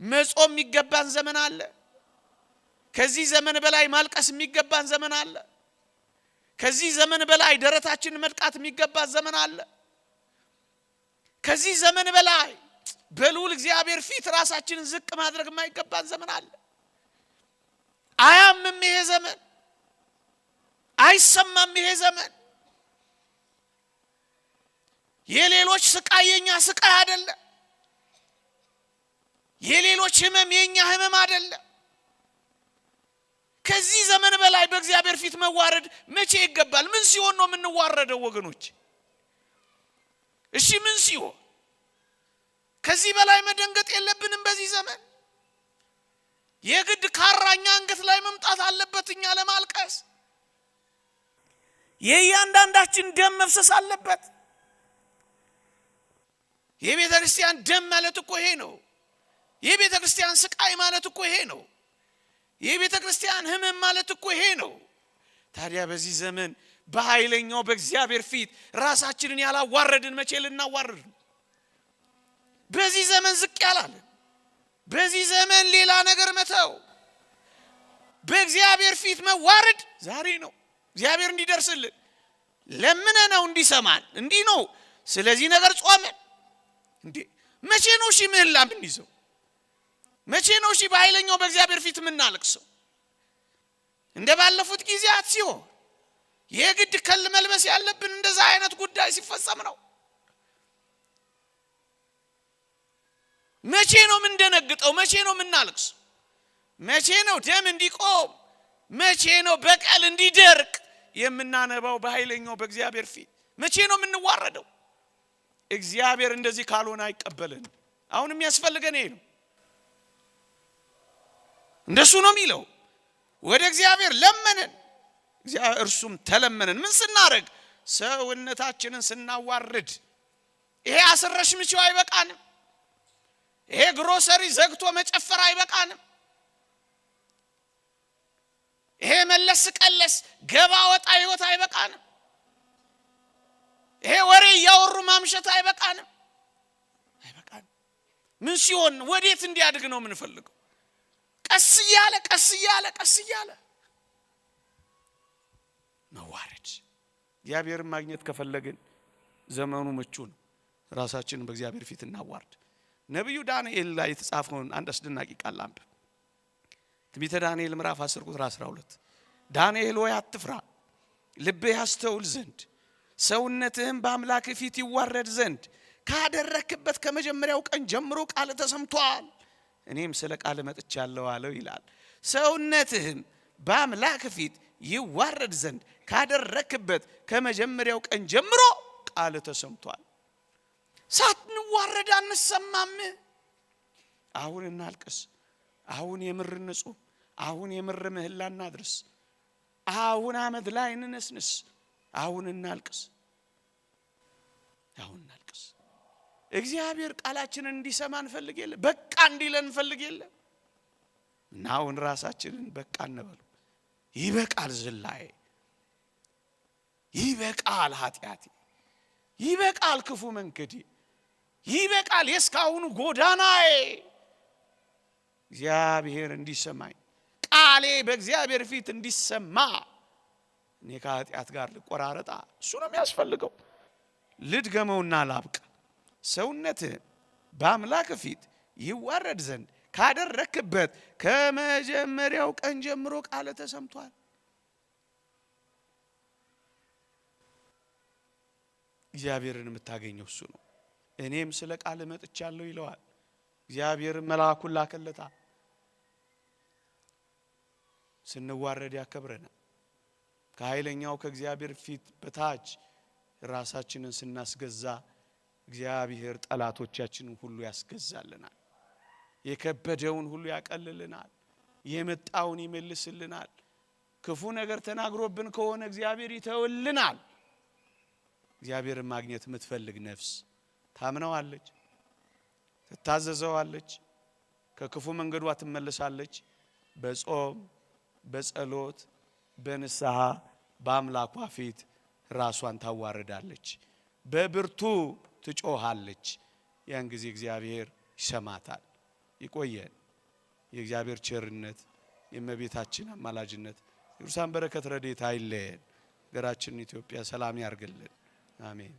መጾም የሚገባን ዘመን አለ። ከዚህ ዘመን በላይ ማልቀስ የሚገባን ዘመን አለ። ከዚህ ዘመን በላይ ደረታችንን መድቃት የሚገባን ዘመን አለ። ከዚህ ዘመን በላይ በልዑል እግዚአብሔር ፊት ራሳችንን ዝቅ ማድረግ የማይገባን ዘመን አለ። አያምም ይሄ ዘመን፣ አይሰማም ይሄ ዘመን። የሌሎች ስቃይ የኛ ስቃይ አይደለም። የሌሎች ህመም የኛ ህመም አይደለም። ከዚህ ዘመን በላይ በእግዚአብሔር ፊት መዋረድ መቼ ይገባል? ምን ሲሆን ነው የምንዋረደው ወገኖች? እሺ ምን ሲሆን? ከዚህ በላይ መደንገጥ የለብንም። በዚህ ዘመን የግድ ካራኛ አንገት ላይ መምጣት አለበት እኛ ለማልቀስ። የእያንዳንዳችን ደም መፍሰስ አለበት። የቤተ ክርስቲያን ደም ማለት እኮ ይሄ ነው። የቤተ ክርስቲያን ስቃይ ማለት እኮ ይሄ ነው። የቤተ ክርስቲያን ህመም ማለት እኮ ይሄ ነው። ታዲያ በዚህ ዘመን በኃይለኛው በእግዚአብሔር ፊት ራሳችንን ያላዋረድን መቼ ልናዋርድ? በዚህ ዘመን ዝቅ ያላለን፣ በዚህ ዘመን ሌላ ነገር መተው፣ በእግዚአብሔር ፊት መዋረድ ዛሬ ነው። እግዚአብሔር እንዲደርስልን ለምነነው እንዲሰማን እንዲህ ነው። ስለዚህ ነገር ጾመን እንዴ መቼ ነው ምህላ የምንይዘው? መቼ ነው በኃይለኛው በእግዚአብሔር ፊት የምናለቅሰው? እንደ ባለፉት ጊዜያት ሲሆን የግድ ከል መልበስ ያለብን እንደዛ አይነት ጉዳይ ሲፈጸም ነው። መቼ ነው የምንደነግጠው? መቼ ነው የምናለቅሰው? መቼ ነው ደም እንዲቆም? መቼ ነው በቀል እንዲደርቅ የምናነባው በኃይለኛው በእግዚአብሔር ፊት? መቼ ነው የምንዋረደው? እግዚአብሔር እንደዚህ ካልሆነ አይቀበልን። አሁን የሚያስፈልገን ይሄ ነው። እንደሱ ነው የሚለው። ወደ እግዚአብሔር ለመንን፣ እርሱም ተለመነን። ምን ስናደርግ? ሰውነታችንን ስናዋርድ። ይሄ አስረሽ ምቺው አይበቃንም። ይሄ ግሮሰሪ ዘግቶ መጨፈር አይበቃንም። ይሄ መለስ ቀለስ ገባ ወጣ ህይወት አይበቃንም። ይሄ ወሬ ያወሩ ማምሸት አይበቃንም። ምን ሲሆን ወዴት እንዲያድግ ነው የምንፈልገው? ቀስ እያለ መዋረድ። እግዚአብሔርን ማግኘት ከፈለግን ዘመኑ ምቹ ነው። ራሳችንን በእግዚአብሔር ፊት እናዋርድ። ነብዩ ዳንኤል ላይ የተጻፈውን አንድ አስደናቂ ቃል አንብብ። ትንቢተ ዳንኤል ምዕራፍ 10 ቁጥር 12 ዳንኤል ሆይ አትፍራ፣ ልብህ ያስተውል ዘንድ ሰውነትህም በአምላክ ፊት ይዋረድ ዘንድ ካደረክበት ከመጀመሪያው ቀን ጀምሮ ቃል ተሰምቷል፣ እኔም ስለ ቃል መጥቻለሁ አለው ይላል። ሰውነትህም በአምላክ ፊት ይዋረድ ዘንድ ካደረክበት ከመጀመሪያው ቀን ጀምሮ ቃል ተሰምቷል። ሳትንዋረድ አንሰማም። አሁን እናልቅስ፣ አሁን የምር እንጹም፣ አሁን የምር ምህላ እናድርስ፣ አሁን አመድ ላይ እንነስንስ፣ አሁን እናልቅስ። እግዚአብሔር ቃላችንን እንዲሰማ እንፈልግ የለ? በቃ እንዲለን እንፈልግ የለ? እና አሁን ራሳችንን በቃ እንበሉ። ይበቃል ዝላዬ፣ ይበቃል ኃጢአቴ፣ ይበቃል ክፉ መንገዴ፣ ይበቃል የስካሁኑ ጎዳናዬ። እግዚአብሔር እንዲሰማኝ፣ ቃሌ በእግዚአብሔር ፊት እንዲሰማ፣ እኔ ከኃጢአት ጋር ልቆራረጣ፣ እሱ ነው የሚያስፈልገው። ልድገመውና ላብቃ። ሰውነትህን በአምላክ ፊት ይዋረድ ዘንድ ካደረክበት ከመጀመሪያው ቀን ጀምሮ ቃል ተሰምቷል። እግዚአብሔርን የምታገኘው እሱ ነው። እኔም ስለ ቃል መጥቻለሁ ይለዋል። እግዚአብሔር መልአኩን ላከለታ። ስንዋረድ ያከብረናል። ከኃይለኛው ከእግዚአብሔር ፊት በታች ራሳችንን ስናስገዛ እግዚአብሔር ጠላቶቻችንን ሁሉ ያስገዛልናል። የከበደውን ሁሉ ያቀልልናል። የመጣውን ይመልስልናል። ክፉ ነገር ተናግሮብን ከሆነ እግዚአብሔር ይተውልናል። እግዚአብሔርን ማግኘት የምትፈልግ ነፍስ ታምነዋለች፣ ትታዘዘዋለች፣ ከክፉ መንገዷ ትመለሳለች። በጾም በጸሎት በንስሐ በአምላኳ ፊት ራሷን ታዋርዳለች፣ በብርቱ ትጮሃለች። ያን ጊዜ እግዚአብሔር ይሰማታል። ይቆየን። የእግዚአብሔር ቸርነት፣ የእመቤታችን አማላጅነት፣ የቅዱሳን በረከት ረድኤት አይለየን። ሀገራችንን ኢትዮጵያ ሰላም ያርግልን። አሜን።